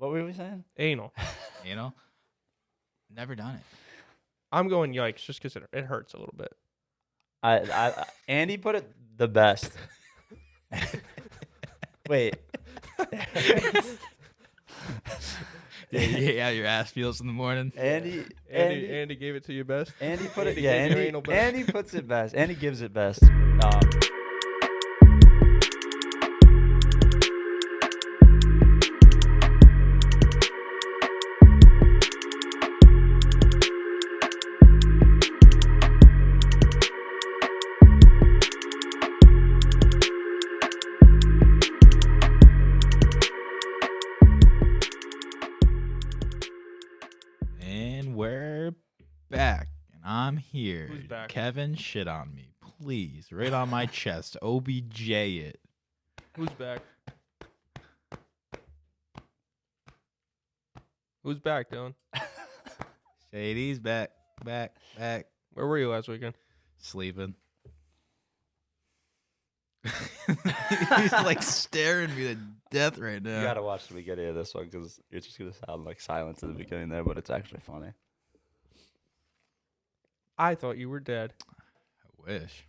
What were we saying? Anal. Anal? Never done it. I'm going yikes just because it hurts a little bit. Andy put it the best. Wait. Yeah, your ass feels in the morning. Andy gave it to you best. Andy put it. Andy Yeah, gave you anal best. Andy puts it best. Andy gives it best. And we're back. And I'm here. Who's back? Kevin, shit on me. Please. Right on my chest. OBJ it. Who's back? Who's back, Dylan? Shady's back. Back. Where were you last weekend? Sleeping. He's like staring me to death right now. You gotta watch the beginning of this one because it's just gonna sound like silence at the beginning there, but it's actually funny. I thought you were dead. I wish.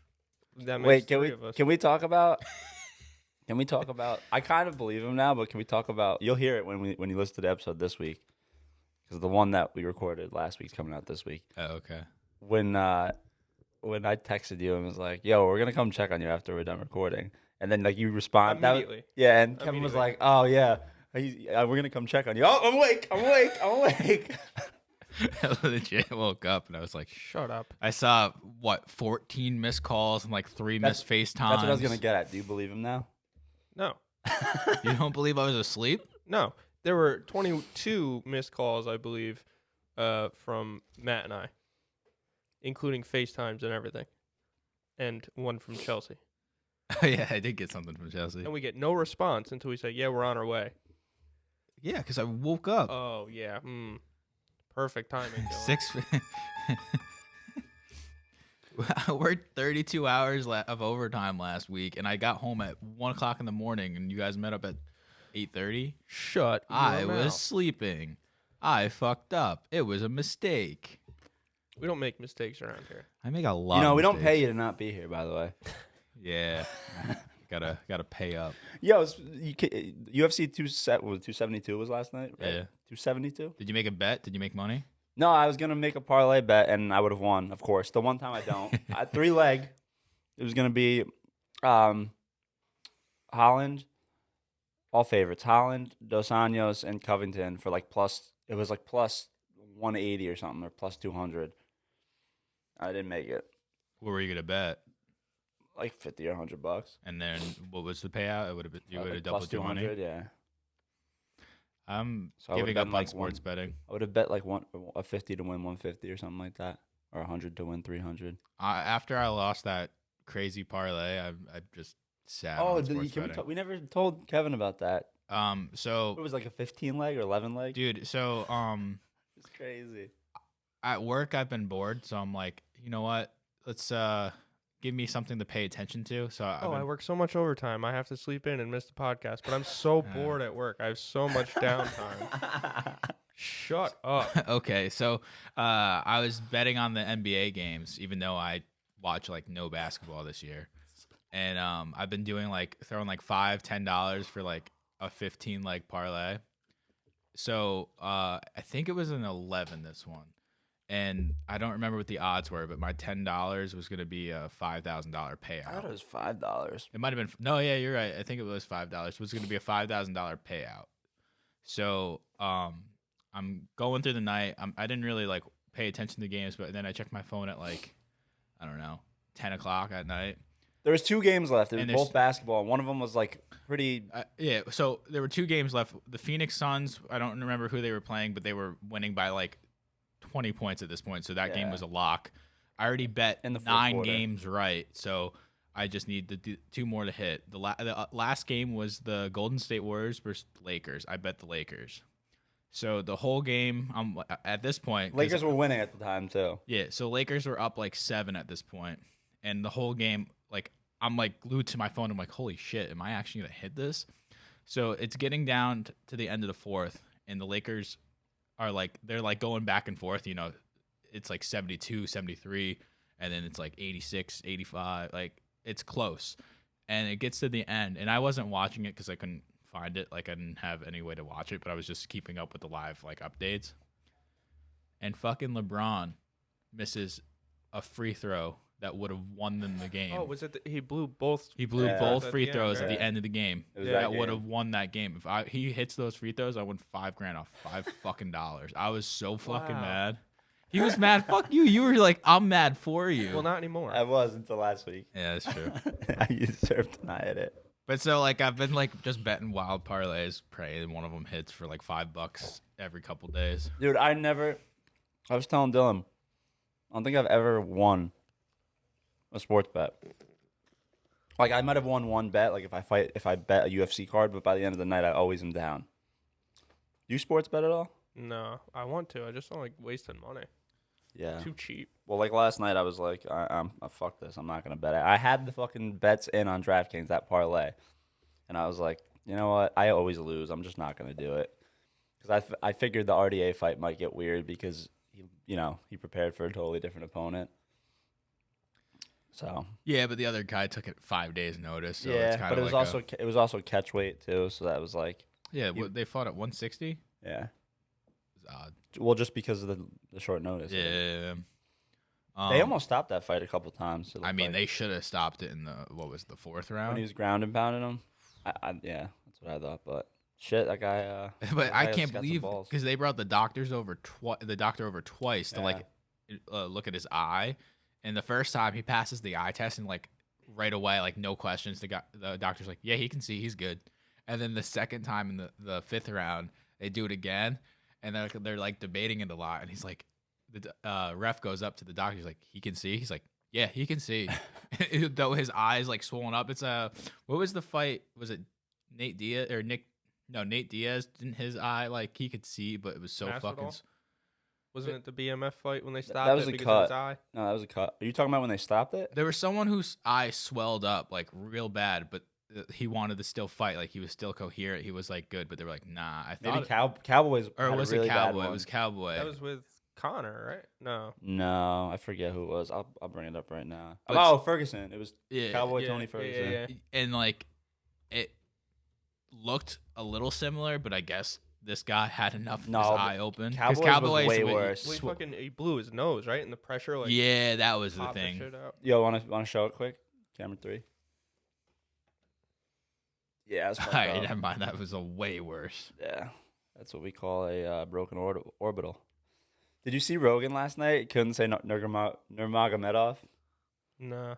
That makes Wait, three of us. can we talk about? Can we talk about? I kind of believe him now, but can we talk about? You'll hear it when you listen to the episode this week, because the one that we recorded last week's coming out this week. Oh, okay. When I texted you and was like, "Yo, we're gonna come check on you after we're done recording," and then like you respond Immediately. yeah, and Kevin was like, "Oh yeah, we're gonna come check on you." Oh, I'm awake. I legit woke up and I was like, Shut up. I saw 14 missed calls and like 3 missed FaceTimes. That's what I was gonna get at. Do you believe him now? No. You don't believe I was asleep? No. There were 22 missed calls, I believe, from Matt and I, including FaceTimes and everything, and one from Chelsea. Oh, yeah, I did get something from Chelsea. And we get no response until we say, yeah, we're on our way. Yeah, because I woke up. Oh, yeah. Perfect timing. Dylan. 6. I worked 32 hours of overtime last week, and I got home at 1 o'clock in the morning, and you guys met up at 8:30. Shut I your was mouth. sleeping. I fucked up. It was a mistake. We don't make mistakes around here. I make a lot. We of don't pay mistakes. you to not be here, by the way. Yeah, gotta pay up. Yo, UFC 272 was last night, right? Yeah. 272. Did you make a bet? Did you make money? No, I was gonna make a parlay bet and I would have won, of course. The one time I don't. 3-leg. It was gonna be Holland, all favorites. Holland, Dos Anjos, and Covington for like plus. It was like plus 180 or something, or plus 200. I didn't make it. What were you gonna bet? Like 50 or $100. And then what was the payout? It would have you would have Like doubled plus your money. 200, yeah. I'm So I would've giving up bet on like sports betting. I would have bet like a 50 to win 150 or something like that, or 100 to win 300. After I lost that crazy parlay, I just sat Oh, on sports betting. we never told Kevin about that. So It was like a 15 leg or 11 leg. dude, so It's crazy. at work I've been bored, so I'm like, you know what? Let's give me something to pay attention to. So I work so much overtime. I have to sleep in and miss the podcast. But I'm so bored at work. I have so much downtime. Shut up. Okay, so I was betting on the NBA games, even though I watch like no basketball this year, and I've been doing like throwing like $5-10 for like a 15 leg parlay. So I think it was an 11 this one, and I don't remember what the odds were, but my $10 was going to be a $5,000 payout. I thought it was $5. It might have been no, yeah, you're right. I think it was $5. It was going to be a $5,000 payout. So I'm going through the night. I didn't really like pay attention to the games, but then I checked my phone at like, I don't know, 10 o'clock at night. There was 2 games left. It was And there's- both basketball. One of them was like pretty. Yeah, so there were 2 games left. The Phoenix Suns, I don't remember who they were playing, but they were winning by like 20 points at this point, so that game Yeah. was a lock. I already bet In the fourth 9 quarter. games right, so I just need to do 2 more to hit. The last game was the Golden State Warriors versus Lakers. I bet the Lakers. So the whole game, I'm at this point. 'cause- Lakers were winning at the time too. Yeah, so Lakers were up like 7 at this point, and the whole game, like I'm like glued to my phone. I'm like, holy shit, am I actually gonna hit this? So it's getting down to the end of the fourth, and the Lakers are like they're like going back and forth. You know, it's like 72, 73, and then it's like 86, 85. Like it's close, and it gets to the end, and I wasn't watching it because I couldn't find it. Like I didn't have any way to watch it, but I was just keeping up with the live like updates. And fucking LeBron misses a free throw that would have won them the game. Oh, was it? He blew both. He blew Yeah. both At free the end, throws at right? the end of the game. It was Yeah. That that would game. have won that game. If he hits those free throws, I win $5,000 off $5 fucking. I was so fucking Wow. mad. He was mad. Fuck you. You were like, I'm mad for you. Well, not anymore. I was until last week. Yeah, that's true. You deserve to not hit it. But so like I've been like just betting wild parlays, praying one of them hits for like $5 every couple days. Dude, I was telling Dylan, I don't think I've ever won a sports bet. Like I might have won one bet, like if I bet a UFC card, but by the end of the night I always am down. Do you sports bet at all? No, I want to. I just don't like wasting money. Yeah. Too cheap. Well, like last night, I was like, fuck this. I'm not gonna bet it. I had the fucking bets in on DraftKings, that parlay, and I was like, you know what? I always lose. I'm just not gonna do it because I figured the RDA fight might get weird because he prepared for a totally different opponent. So Yeah, but the other guy took it 5 days notice. So it's yeah, kind but of it was also catch weight too. So that was like they fought at 160. yeah. It's odd. Well, just because of the short notice. Yeah. They almost stopped that fight a couple times. So I mean, they should have stopped it in the fourth when round. he was ground and pounding him. Yeah, that's what I thought. But shit, that guy. But that I guy's can't got some believe balls. because they brought the doctor over twice to like look at his eye, and the first time he passes the eye test and like right away, like no questions, the doctor's like, yeah, he can see, he's good. And then the second time in the fifth round, they do it again, and they're like debating it a lot, and he's like, the ref goes up to the doctor, he's like, he can see, he's like, yeah, he can see, though his eyes like swollen up. It's what was the fight? Was it Nate Diaz or Nick? No, Nate Diaz. Didn't his eye like he could see, but it was so Masvidal? fucking. Wasn't it the BMF fight when they stopped that was it a because cut. of his eye? No, that was a cut. Are you talking about when they stopped it? There was someone whose eye swelled up like real bad, but he wanted to still fight. Like he was still coherent. He was like good, but they were like, nah. I Maybe thought Cowboys. or had was a really it bad Cowboy? one. It was Cowboy. That was with Connor, right? No. No, I forget who it was. I'll bring it up right now. But Oh, Ferguson. It was yeah, Cowboy yeah, Tony yeah, Ferguson. yeah. and like it looked a little similar, but I guess this guy had enough No, of his but eye open. Cowboys was way worse. Well, he blew his nose, right? And the pressure, like, Yeah, that was the popped thing. shit out. Yo, want to show it quick? Camera 3. Yeah, that's All fucked right, up. never mind. That was a way worse. Yeah, that's what we call a broken orbital. Did you see Rogan last night? Couldn't say Nurmagomedov. No.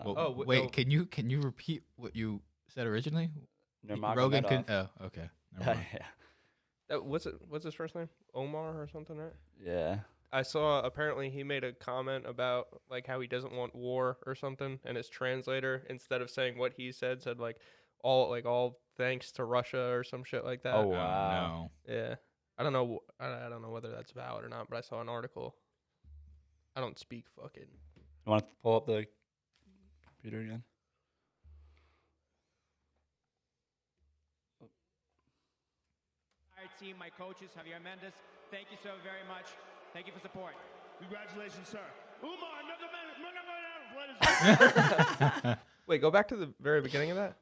Well, wait, wait, no. can you repeat what you said originally? Nurmagomedov. Rogan can. Oh, okay. Never mind. Yeah. What's his first name? Omar or something, right? Yeah. I saw apparently he made a comment about like how he doesn't want war or something, and his translator, instead of saying what he said like all thanks to Russia or some shit like that. Oh, wow. No. Yeah. I don't know whether that's valid or not, but I saw an article. I don't speak fucking. You want to pull up the computer again? Entire team, my coaches, Javier Mendez, thank you so very much. Thank you for support. Congratulations, sir. Umar, another Wait, go back to the very beginning of that.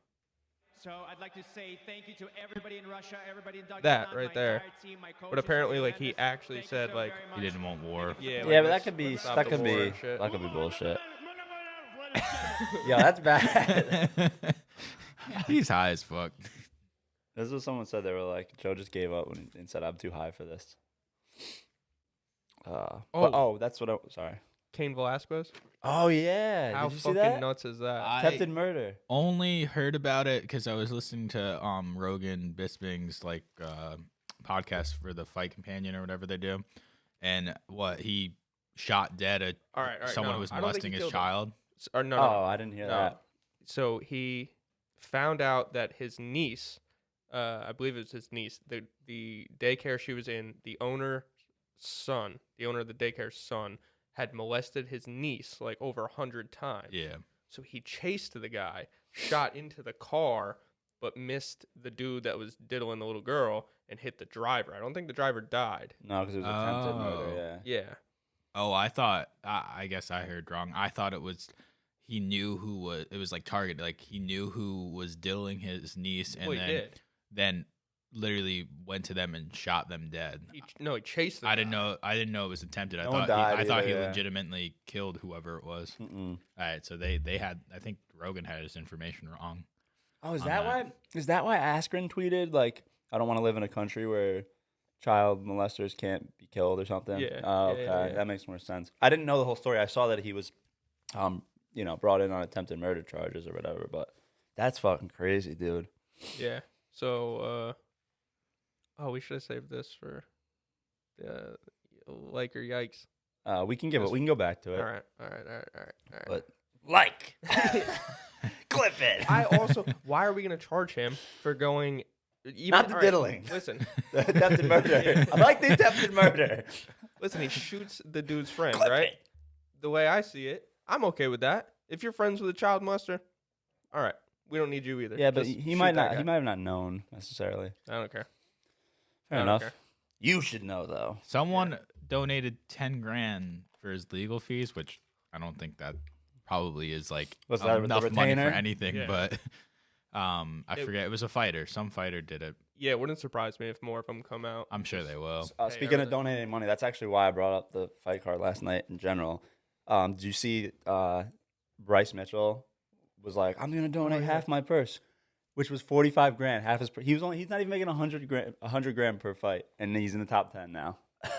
So I'd like to say thank you to everybody in Russia, everybody in Dagestan, That right my there. entire team, my coaches, But apparently, Javier like he Mendez, actually thank you said so like very He much. didn't want war. yeah, Yeah, but that let's could be stop that the could war be and shit. that could be bullshit. Yeah, that's bad. He's high as fuck. This is what someone said. They were like, Joe just gave up and said, "I'm too high for this." That's what. Sorry. Cain Velasquez. Oh yeah, How did you see fucking that? nuts is that? Attempted murder. Only heard about it because I was listening to Rogan Bisping's like podcast for the Fight Companion or whatever they do, and he shot dead All right, someone no, who was I don't think molesting he his killed him. child. Or no, Oh, I didn't hear that. So he found out that his niece, I believe it was his niece, the daycare she was in, the owner of the daycare's son, had molested his niece like over 100 times. Yeah. So he chased the guy, shot into the car, but missed the dude that was diddling the little girl and hit the driver. I don't think the driver died. No, because it was attempted murder. Oh. Yeah. Yeah. Oh, I thought. I guess I heard wrong. I thought it was. He knew who was. It was like targeted. Like he knew who was diddling his niece, and Well, he did. then literally went to them and shot them dead. He chased the I guy. didn't know. I didn't know it was attempted. No one died I thought either, he yeah. legitimately killed whoever it was. Mm-mm. All right, so they had. I think Rogan had his information wrong. Oh, is On that that. why? Is that why Askren tweeted like, "I don't want to live in a country where child molesters can't be killed" or something? Yeah, Oh, yeah, okay, yeah, yeah. that makes more sense. I didn't know the whole story. I saw that he was, brought in on attempted murder charges or whatever. But that's fucking crazy, dude. Yeah. So, we should have saved this for the like or yikes. We can go back to it. All right. But like, clip it. I also, why are we going to charge him for going? Even, Not the all diddling. Listen, The attempted murder. I like the attempted murder. listen. He shoots the dude's friend, Clip right? it. The way I see it, I'm okay with that. If you're friends with a child molester, all right, we don't need you either. Yeah, but Just he shoot might that not. guy. He might have not known necessarily. I don't care. Fair I don't enough. care. You should know though. Someone donated 10 grand for his legal fees, which I don't think that probably is like Was that the enough money for retainer? anything. Yeah. But I forget. It was a fighter. Some fighter did it. Yeah, it wouldn't surprise me if more of them come out. I'm sure they will. Hey, Speaking of everything. donating money, that's actually why I brought up the fight card last night in general. Did you see Bryce Mitchell was like, "I'm gonna donate half my purse," which was 45 grand, half his. He's not even making 100 grand per fight, and he's in the top 10 now. And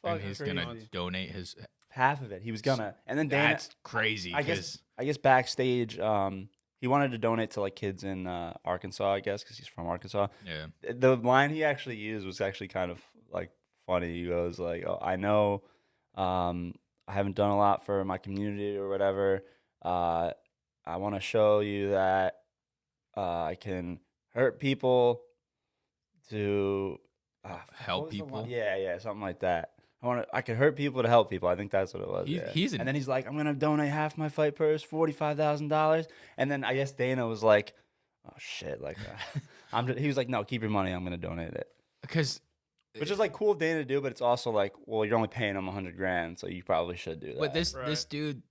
Fucking he's gonna crazy. donate his. half of it. He was gonna, and then Dana. That's crazy. I guess backstage, he wanted to donate to like kids in Arkansas, I guess, because he's from Arkansas. Yeah. The line he actually used was actually kind of like funny. He goes like, "Oh, I know, I haven't done a lot for my community or whatever. I want to show you that I can hurt people to Help what was the people? line? Yeah, something like that. I can hurt people to help people. I think that's what it was. He's and then he's like, I'm gonna donate half my fight purse, $45,000. And then I guess Dana was like, oh shit, like he was like, no, keep your money. I'm gonna donate it. because Which is like cool of Dana to do, but it's also like, well, you're only paying him 100 grand, so you probably should do that. but this Right. dude,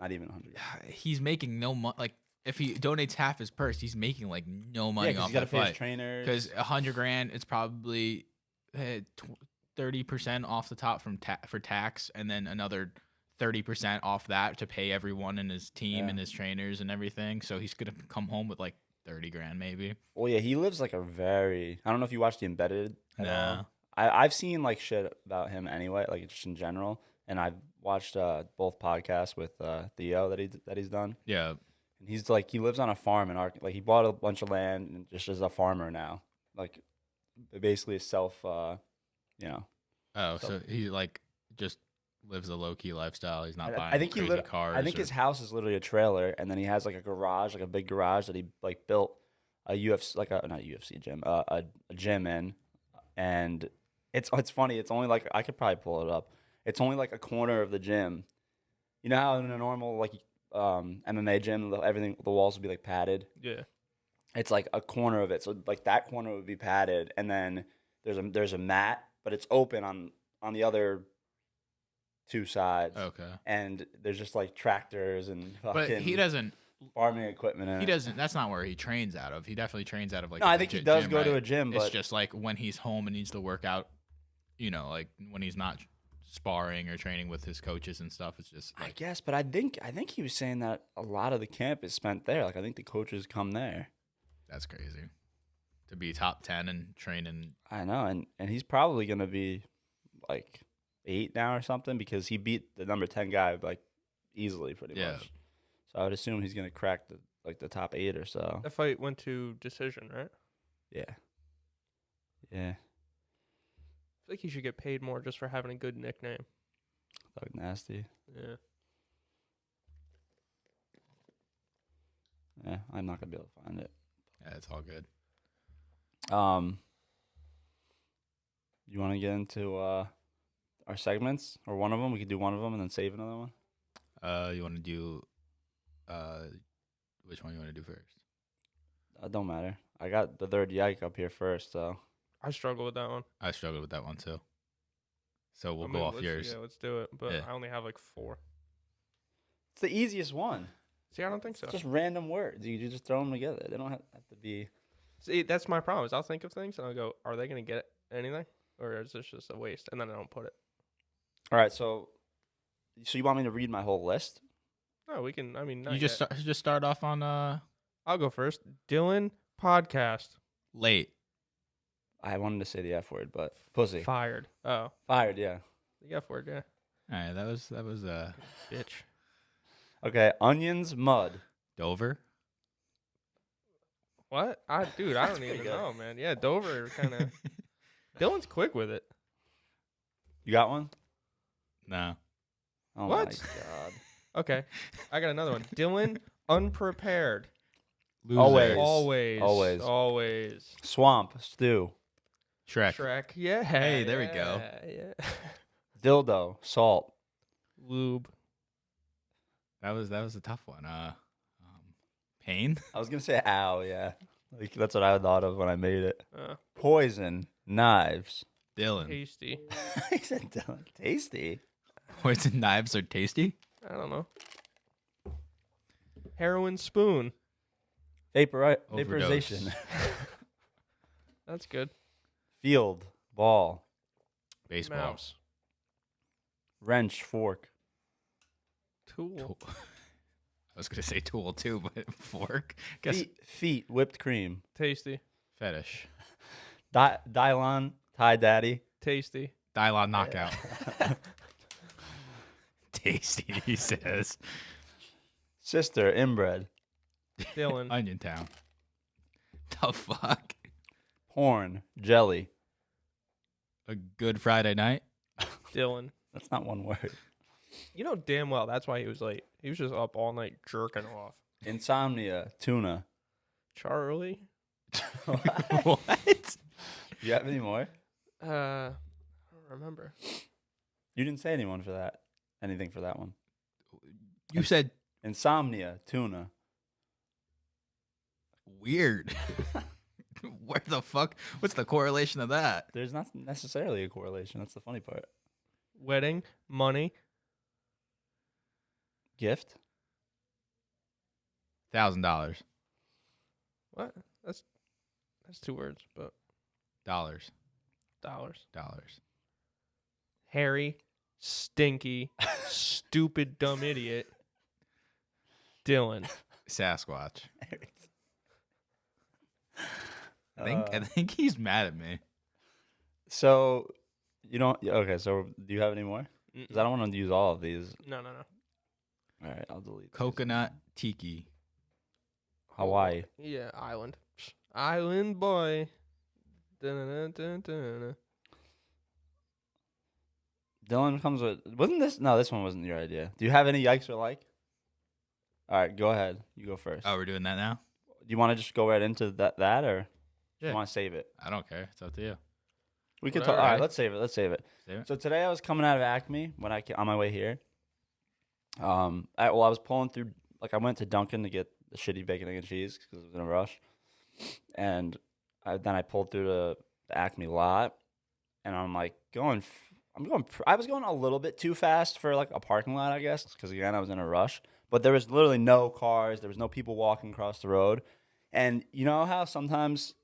not even 100. he's making no money. Like if he donates half his purse, he's making like no money Yeah, off you gotta that pay his fight. trainers. Because 100 grand, it's probably 30% off the top for tax, and then another 30% off that to pay everyone in his team Yeah. and his trainers and everything. So he's gonna come home with like 30 grand maybe. Well, yeah, he lives like I don't know if you watched The Embedded at Nah. all. I've seen like shit about him anyway, like just in general, and I've watched both podcasts with Theo that he's done. Yeah. And he's like, he lives on a farm in like he bought a bunch of land and just is a farmer now. Like basically a self, Oh, so he like just lives a low key lifestyle. He's not buying I think crazy cars. I think his house is literally a trailer, and then he has like a garage, like a big garage that he like built a UFC, like a not UFC gym, a gym in, and it's funny. It's only like I could probably pull it up. It's only like a corner of the gym. You know how in a normal like MMA gym, the walls would be like padded. Yeah. It's like a corner of it, so like that corner would be padded, and then there's a mat, but it's open on the other two sides. Okay. And there's just like tractors and fucking But he doesn't. farming equipment. In He it. doesn't. That's not where he trains out of. He definitely trains out of like. No, a I think he legit does gym, go to right? a gym, It's but just like when he's home and needs to work out. You know, like when he's not sparring or training with his coaches and stuff. It's just I like guess. But I think he was saying that a lot of the camp is spent there. Like I think the coaches come there. that's crazy. To be top 10 and training. I know, and he's probably gonna be like 8 now or something because he beat the number 10 guy like easily, pretty Yeah. much. So I would assume he's gonna crack the top 8 or so. That fight went to decision, right? Yeah. I feel like he should get paid more just for having a good nickname. Thug Nasty. Yeah. Yeah, I'm not gonna be able to find it. Yeah, it's all good. You want to get into our segments or one of them? We could do one of them and then save another one. You want to do which one you want to do first? It don't matter. I got the third yike up here first, so. I struggle with that one. I struggled with that one too. So we'll I go mean, off let's- yours. Yeah, let's do it. But Yeah. I only have like 4. It's the easiest one. See, I don't think so. It's just random words. You just throw them together. They don't have to be. See, that's my problem. Is I'll think of things and I'll go, are they going to get anything? Or is this just a waste? And then I don't put it. All right, so you want me to read my whole list? No, we can. I mean, not You just yet. just start off on I'll go first. Dylan podcast. late. I wanted to say the F word, but pussy. Fired. Oh, Fired, yeah. the F word, yeah. All right, that was Bitch. Okay, onions, mud. Dover. What? Dude, I don't even pretty good. know, man. Yeah, Dover kind of. Dylan's quick with it. You got one? No. Oh What? my god. Okay, I got another one. Dylan unprepared. Always. Always. Always. Swamp, stew. Shrek. Shrek. Yeah. Hey, there we go. Yeah. Dildo, salt. Lube. That was a tough one. Pain. I was gonna say ow, yeah. Like, that's what I thought of when I made it. Uh, Poison, knives. Dylan. tasty. I said Dylan. Tasty. Poison knives are tasty. I don't know. Heroin spoon. Vaporization. That's good. Field, ball. Baseball. Mouse. Wrench, fork. Tool. Tool. I was gonna say tool too, but fork. Guess Feet, whipped cream. Tasty. fetish. Dylon, Thai daddy. Tasty. Dylon knockout. Tasty, he says. Sister, inbred. Dylan. Onion Town. The fuck? Porn, jelly. A good Friday night. Dylan. That's not one word. You know damn well that's why he was late. He was just up all night jerking off. Insomnia, tuna. Charlie. What? Do you have any more? I don't remember. You didn't say anyone for that. Anything for that one. You said Insomnia, tuna. weird. Where the fuck? What's the correlation of that? There's not necessarily a correlation. That's the funny part. Wedding. Money. Gift. $1,000. What? That's 2 words, but Dollars. dollars. Harry. Stinky. Stupid dumb idiot. Dylan. Sasquatch. I think he's mad at me. So, you don't. Okay, so do you have any more? Because I don't want to use all of these. No. All right, I'll delete. these. Coconut tiki. Hawaii. Yeah, island. Island boy. Dun-dun-dun-dun-dun. Dylan comes with. Wasn't this? No, this one wasn't your idea. Do you have any yikes or like? All right, go ahead. You go first. Oh, we're doing that now? Do you want to just go right into that or do Yeah. you want to save it? I don't care. It's up to you. We could Whatever. talk. All right, let's save it. Let's save it. Save it. So today I was coming out of Acme when on my way here. I was pulling through. Like I went to Dunkin' to get the shitty bacon, egg, and cheese because I was in a rush, and then I pulled through the Acme lot, and I'm like going. I was going a little bit too fast for like a parking lot, I guess, because again I was in a rush. But there was literally no cars. There was no people walking across the road, and you know how sometimes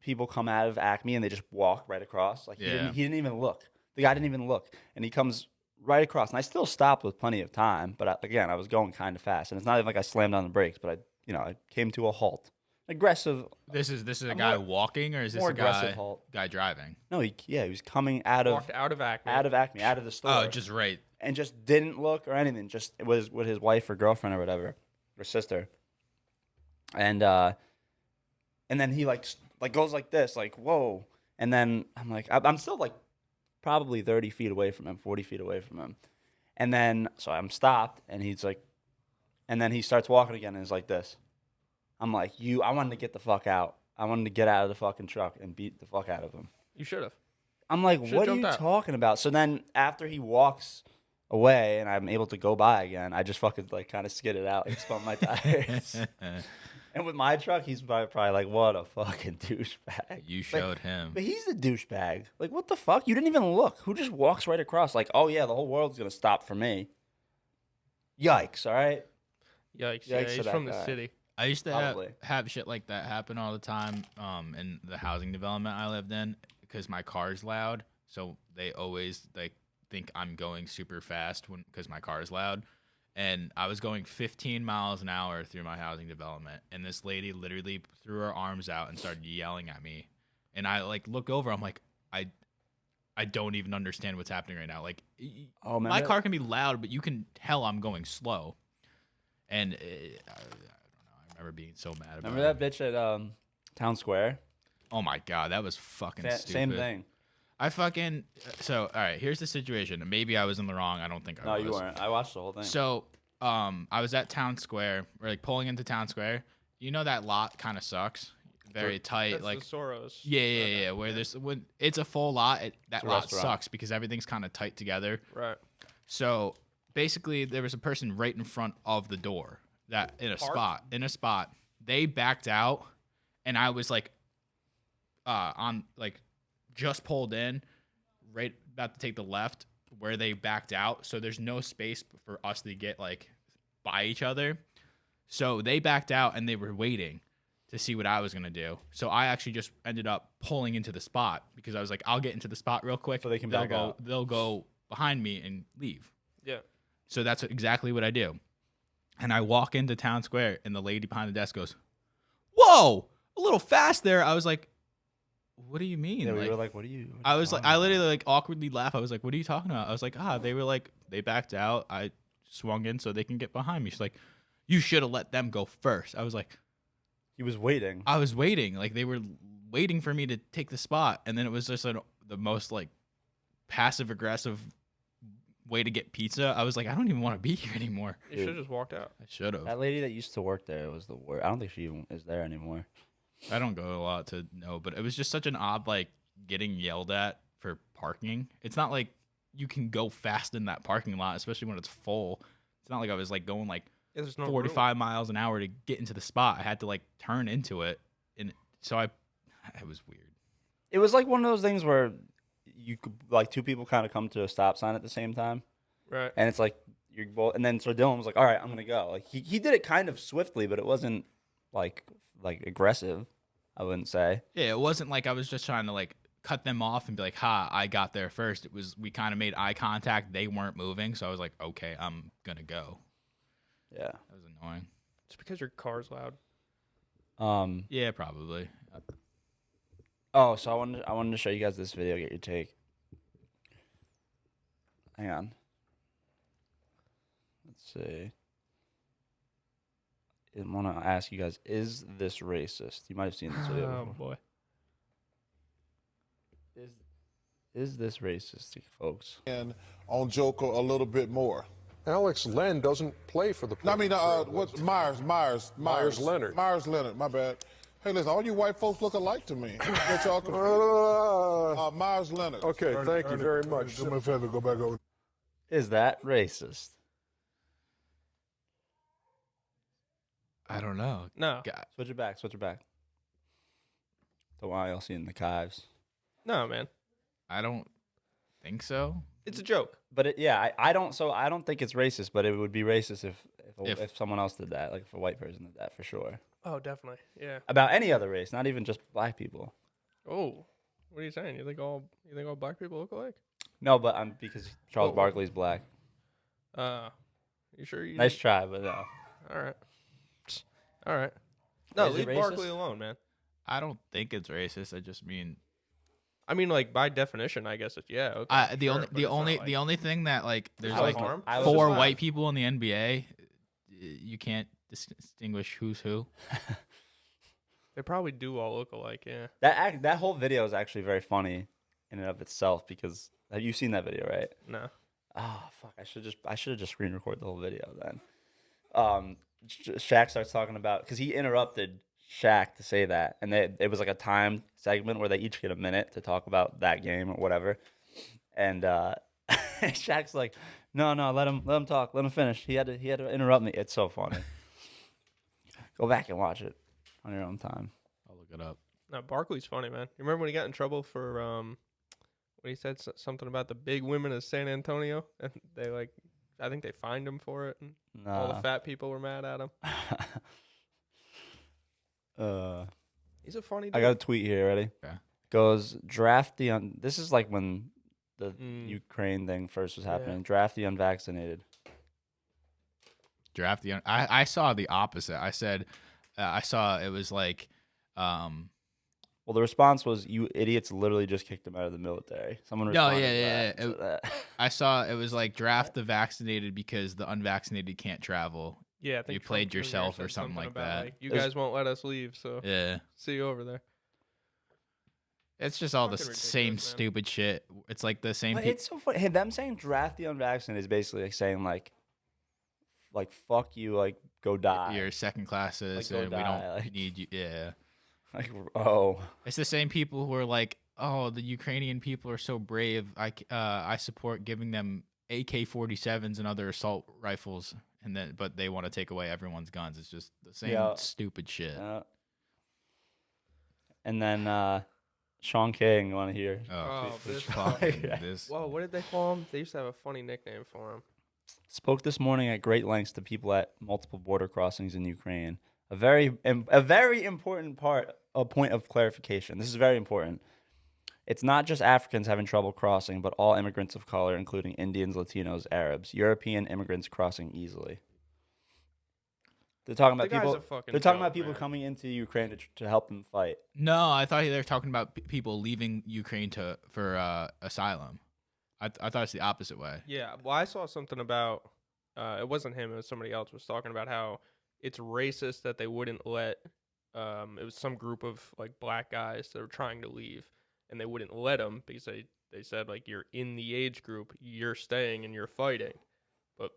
people come out of Acme and they just walk right across. Like Yeah. he didn't even look. The guy didn't even look, and he comes right across. And I still stopped with plenty of time, but again, I was going kind of fast. And it's not even like I slammed on the brakes, but I came to a halt. Aggressive. This is a A guy more- walking, or is this more a aggressive guy halt. driving? No, he was coming out of Walked out of Acme. Acme, out of the store. Oh, just right. and just didn't look or anything. Just it was with his wife or girlfriend or whatever, or sister. And then he like goes like this, like whoa. And then I'm like, I'm still like probably 30 feet away from him, 40 feet away from him. And then so I'm stopped, and he's like, and then he starts walking again, and is like this. I'm like, I wanted to get the fuck out. I wanted to get out of the fucking truck and beat the fuck out of him. You should have. I'm like, Should've what are you jumped out. talking about? So then after he walks away and I'm able to go by again, I just fucking like kind of skidded out and spun my tires. And with my truck, he's probably like, what a fucking douchebag. You showed him. But he's the douchebag. Like, what the fuck? You didn't even look. Who just walks right across? Like, oh, yeah, the whole world's going to stop for me. Yikes, all right? Yikes. Yikes Yeah, to he's that from the guy. city. I used to Probably. have shit like that happen all the time in the housing development I lived in because my car's loud. So they always like think I'm going super fast because my car is loud. And I was going 15 miles an hour through my housing development. And this lady literally threw her arms out and started yelling at me. And I like look over. I'm like, I don't even understand what's happening right now. Like, Oh, my car can be loud, but you can tell I'm going slow. And I don't know. I remember being so mad about Remember it. that bitch at Town Square? Oh my god, that was fucking stupid. Same thing. I fucking all right. Here's the situation. Maybe I was in the wrong. I don't think I No, was. you weren't. I watched the whole thing. So, I was at Town Square. We're like pulling into Town Square. You know that lot kind of sucks. Very tight. That's Like, the Soros. yeah. Where there's when it's a full lot, that a lot restaurant. sucks because everything's kind of tight together. Right. So basically, there was a person right in front of the door that in a spot. They backed out, and I was like, on like, just pulled in, right about to take the left where they backed out. So there's no space for us to get like by each other. So they backed out and they were waiting to see what I was gonna do. So I actually just ended up pulling into the spot because I was like, I'll get into the spot real quick. So they can they'll back go, out. They'll go behind me and leave. Yeah. So that's exactly what I do. And I walk into Town Square, and the lady behind the desk goes, "Whoa, a little fast there." I was like, "What do you mean?" Yeah, we Like, were like, what are you? I was like, I literally like awkwardly laughed. I was like, "What are you talking about?" I was like, they were like, they backed out. I swung in so they can get behind me. She's like, "You should have let them go first." I was like, He was waiting. I was waiting. Like, they were waiting for me to take the spot. And then it was just the most like passive aggressive way to get pizza. I was like, I don't even want to be here anymore. You should have just walked out. I should have. That lady that used to work there was the worst. I don't think she even is there anymore. I don't go a lot to know, but it was just such an odd, like, getting yelled at for parking. It's not like you can go fast in that parking lot, especially when it's full. It's not like I was like going like Yeah, there's no 45 miles an hour to get into the spot. I had to like turn into it, and so it was weird. It was like one of those things where you could, like, two people kind of come to a stop sign at the same time, room. Right. and it's like you're both. And then so Dylan was like, "All right, I'm gonna go." Like he did it kind of swiftly, but it wasn't like aggressive. I wouldn't say. Yeah, it wasn't like I was just trying to like cut them off and be like, "Ha, I got there first." It was we kind of made eye contact. They weren't moving, so I was like, "Okay, I'm gonna go." Yeah. That was annoying. It's because your car's loud. Yeah, probably. Oh, so I wanted to show you guys this video. Get your take. Hang on. Let's see. I want to ask you guys: is this racist? You might have seen this video Oh before. boy. Is this racist, folks? And on Joker a little bit more. Alex Len doesn't play for the. No, I mean, what's Myers Leonard. Myers Leonard, my bad. Hey, listen, all you white folks look alike to me. Get y'all confused. Myers Leonard. Okay, thank you very much. Do me a favor, go back over. Is that racist? I don't know. No. God. Switch it back. Switch it back. Don't worry, I'll see it in the archives. No, man. I don't think so. It's a joke. But I don't think it's racist, but it would be racist if someone else did that, like if a white person did that for sure. Oh, definitely. Yeah. About any other race, not even just black people. Oh. What are you saying? You think all black people look alike? No, but I'm because Charles Whoa. Barkley's black. You sure you Nice try, but no. All right. All right. No, Is it leave Barkley racist? alone, man. I don't think it's racist. I just mean I mean, like by definition, I guess it's okay. the sure, only but the it's not only like- the only thing that like there's I like was harm. I was four just- white people in the NBA, you can't distinguish who's who. They probably do all look alike. Yeah. That whole video is actually very funny in and of itself because have you seen that video, right? No. Oh fuck! I should have just screen record the whole video then. Shaq starts talking about because he interrupted Shaq to say that, and it was like a timed segment where they each get a minute to talk about that game or whatever. And Shaq's like, "No, let him talk, let him finish. He had to interrupt me." It's so funny. Go back and watch it. on your own time. I'll look it up. No, Barkley's funny, man. You remember when he got in trouble for when he said something about the big women of San Antonio, and they I think they fined him for it, and all the Nah. fat people were mad at him. He's a funny dude. I got a tweet here. Ready? Okay. Goes draft the this is like when the Mm. Ukraine thing first was Yeah. happening. Draft the unvaccinated. Draft the. I saw the opposite. I said, I saw it was like, Well, the response was, "You idiots! Literally just kicked him out of the military." Someone No, responded yeah, to that. I saw it was like draft the vaccinated because the unvaccinated can't travel. Yeah, I think You Trump played Jr. yourself or said something like about, that. you There's- guys won't let us leave, so Yeah, see you over there. it's just all the Fucking same ridiculous, man. stupid shit. It's like the same. But it's so funny. Hey, them saying draft the unvaccinated is basically like saying like fuck you, like go die. You're second class go citizen. We die, don't like- need you. Yeah, Like oh, it's the same people who are like, oh, the Ukrainian people are so brave. I support giving them AK-47s and other assault rifles, but they want to take away everyone's guns. It's just the same Yeah. stupid shit. And then Sean King, you want to hear? Oh, this fucking Yeah. this. Whoa, what did they call him? They used to have a funny nickname for him. Spoke this morning at great lengths to people at multiple border crossings in Ukraine. A very important point of clarification. This is very important. It's not just Africans having trouble crossing, but all immigrants of color, including Indians, Latinos, Arabs, European immigrants crossing easily. They're talking about The guy's people. a fucking They're talking joke, about people man. coming into Ukraine to help them fight. No, I thought they were talking about people leaving Ukraine for asylum. I thought it's the opposite way. Yeah, well, I saw something about it wasn't him; it was somebody else was talking about how it's racist that they wouldn't let. It was some group of like black guys that were trying to leave, and they wouldn't let them because they said like you're in the age group, you're staying and you're fighting, but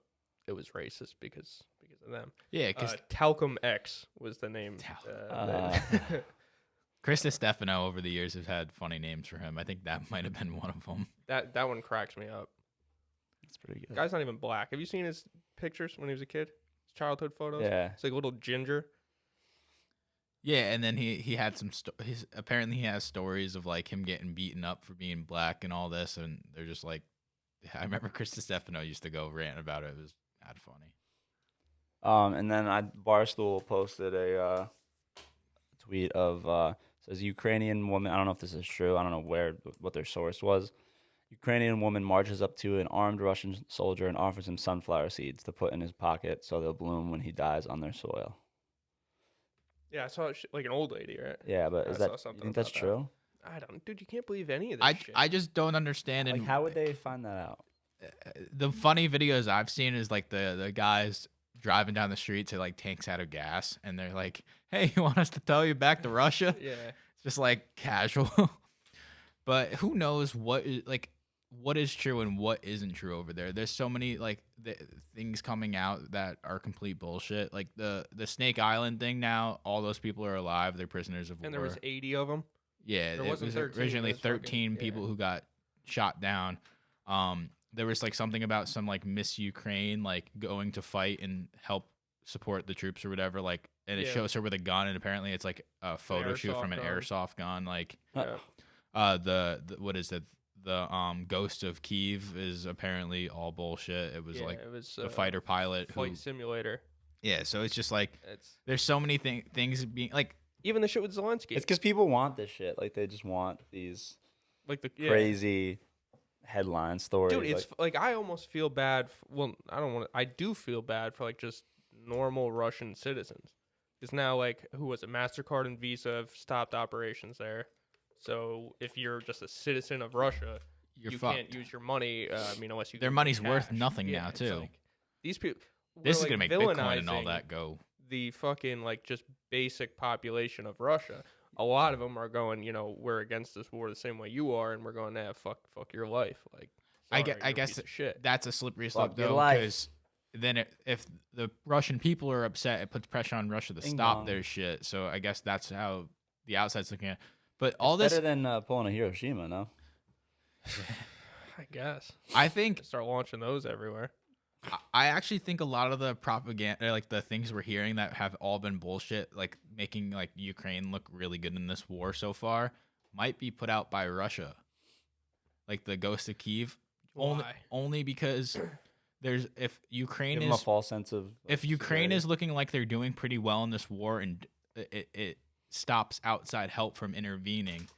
it was racist because of them. Yeah, because Talcum X was the name. Chris Stefano over the years has had funny names for him. I think that might have been one of them. that one cracks me up. It's pretty good. Guy's not even black. Have you seen his pictures when he was a kid? His childhood photos. Yeah. It's like a little ginger. Yeah, and then he had some apparently he has stories of like him getting beaten up for being black and all this, and they're just like, I remember Chris Stefano used to go rant about it. It was mad funny. And then Barstool posted a tweet of says Ukrainian woman. I don't know if this is true. I don't know what their source was. Ukrainian woman marches up to an armed Russian soldier and offers him sunflower seeds to put in his pocket so they'll bloom when he dies on their soil. Yeah, I saw like an old lady, right? Yeah, but I is saw that you something think that's about that. true? I don't, dude. You can't believe any of this shit. I just don't understand. Like, And how would they find that out? the funny videos I've seen is like the guys driving down the street to like tanks out of gas, and they're like, "Hey, you want us to tow you back to Russia?" Yeah. It's just like casual. But who knows what is true and what isn't true over there. There's so many like things coming out that are complete bullshit. Like the Snake Island thing now, all those people are alive. They're prisoners of war. And there was 80 of them. Yeah, there it wasn't was 13, originally there's fucking- 13 people yeah. who got shot down. There was like something about some like Miss Ukraine like going to fight and help support the troops or whatever. Like, and it Yeah. shows her with a gun, and apparently it's like a photo shoot from an airsoft gun. airsoft gun. Like, Yeah. the what is it? The Ghost of Kiev is apparently all bullshit. It was Yeah, like it was the fighter pilot who. flight simulator. Yeah, so it's just like It's there's so many things being like. even the shit with Zelensky. It's because people want this shit. Like they just want these like the yeah. crazy headline stories. Dude, it's like I almost feel bad. Well, I don't want to. I do feel bad for like just normal Russian citizens. Because now, like, who was it? MasterCard and Visa have stopped operations there. So if you're just a citizen of Russia, You're you fucked. can't use your money. Unless you Their give money's cash. worth nothing Yeah, now, it's too. like, these people. This we're, is gonna like, make Bitcoin and all villainizing that go. The fucking like just basic population of Russia. A lot of them are going, we're against this war the same way you are, and we're going, fuck your life. Like, I sorry, you're a guess piece of shit. that's a slippery slope Fuck your though, life. because then if the Russian people are upset, it puts pressure on Russia to Ding stop dong. their shit. So I guess that's how the outside's looking at it. But all this, better than pulling a Hiroshima, no? I guess. I think Start launching those everywhere. I actually think a lot of the propaganda, like the things we're hearing that have all been bullshit, like making like Ukraine look really good in this war so far, might be put out by Russia. Like the Ghost of Kyiv, Why? only because if Ukraine Give them a is false sense of if Ukraine security. is looking like they're doing pretty well in this war and it stops outside help from intervening,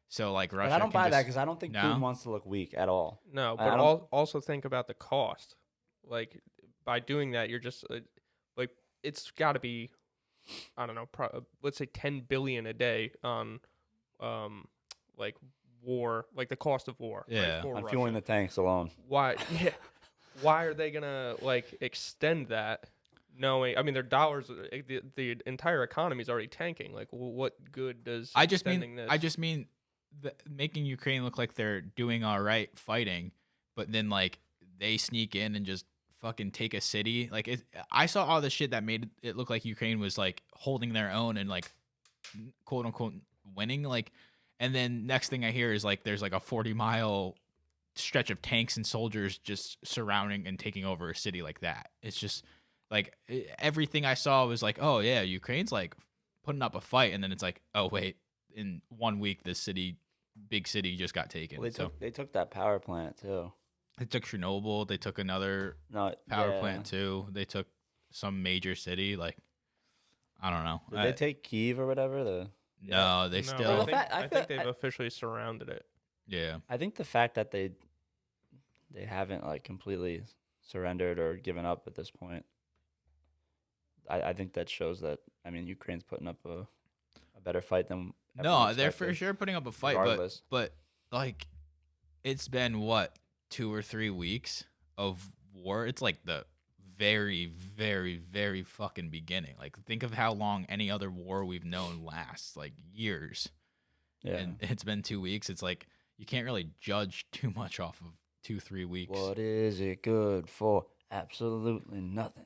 so like Russia. But I don't can buy that just- because I don't think No? Putin wants to look weak at all. No, I but don't- also think about the cost. Like by doing that, you're just like it's got to be, I don't know, let's say 10 billion a day on, like war, like the cost of war. Yeah. right, for On Russia. fueling the tanks alone. Why? Yeah. Why are they gonna like extend that? Knowing, I mean, their dollars, the entire economy is already tanking. Like, what good does I just extending mean this? making Ukraine look like they're doing all right fighting, but then like they sneak in and just fucking take a city. Like I saw all the shit that made it look like Ukraine was like holding their own and like quote unquote winning. Like, and then next thing I hear is like there's like a 40-mile stretch of tanks and soldiers just surrounding and taking over a city like that. It's just like everything I saw was like, oh yeah, Ukraine's like putting up a fight, and then it's like, oh wait, in 1 week this big city just got taken. Well, they took that power plant too. They took Chernobyl. They took another No, power yeah. plant too. They took some major city. Like, I don't know. Did they take Kyiv or whatever? No, they No, still. Well, I think, I I feel- think they've officially surrounded it. Yeah. I think the fact that they haven't like completely surrendered or given up at this point. I think that shows that Ukraine's putting up a better fight than No, everyone they're for expected. sure putting up a fight, Regardless. but like, it's been what 2 or 3 weeks of war. It's like the very, very, very fucking beginning. Like, think of how long any other war we've known lasts, like years. Yeah. And it's been 2 weeks. It's like you can't really judge too much off of 2-3 weeks. What is it good for? Absolutely nothing.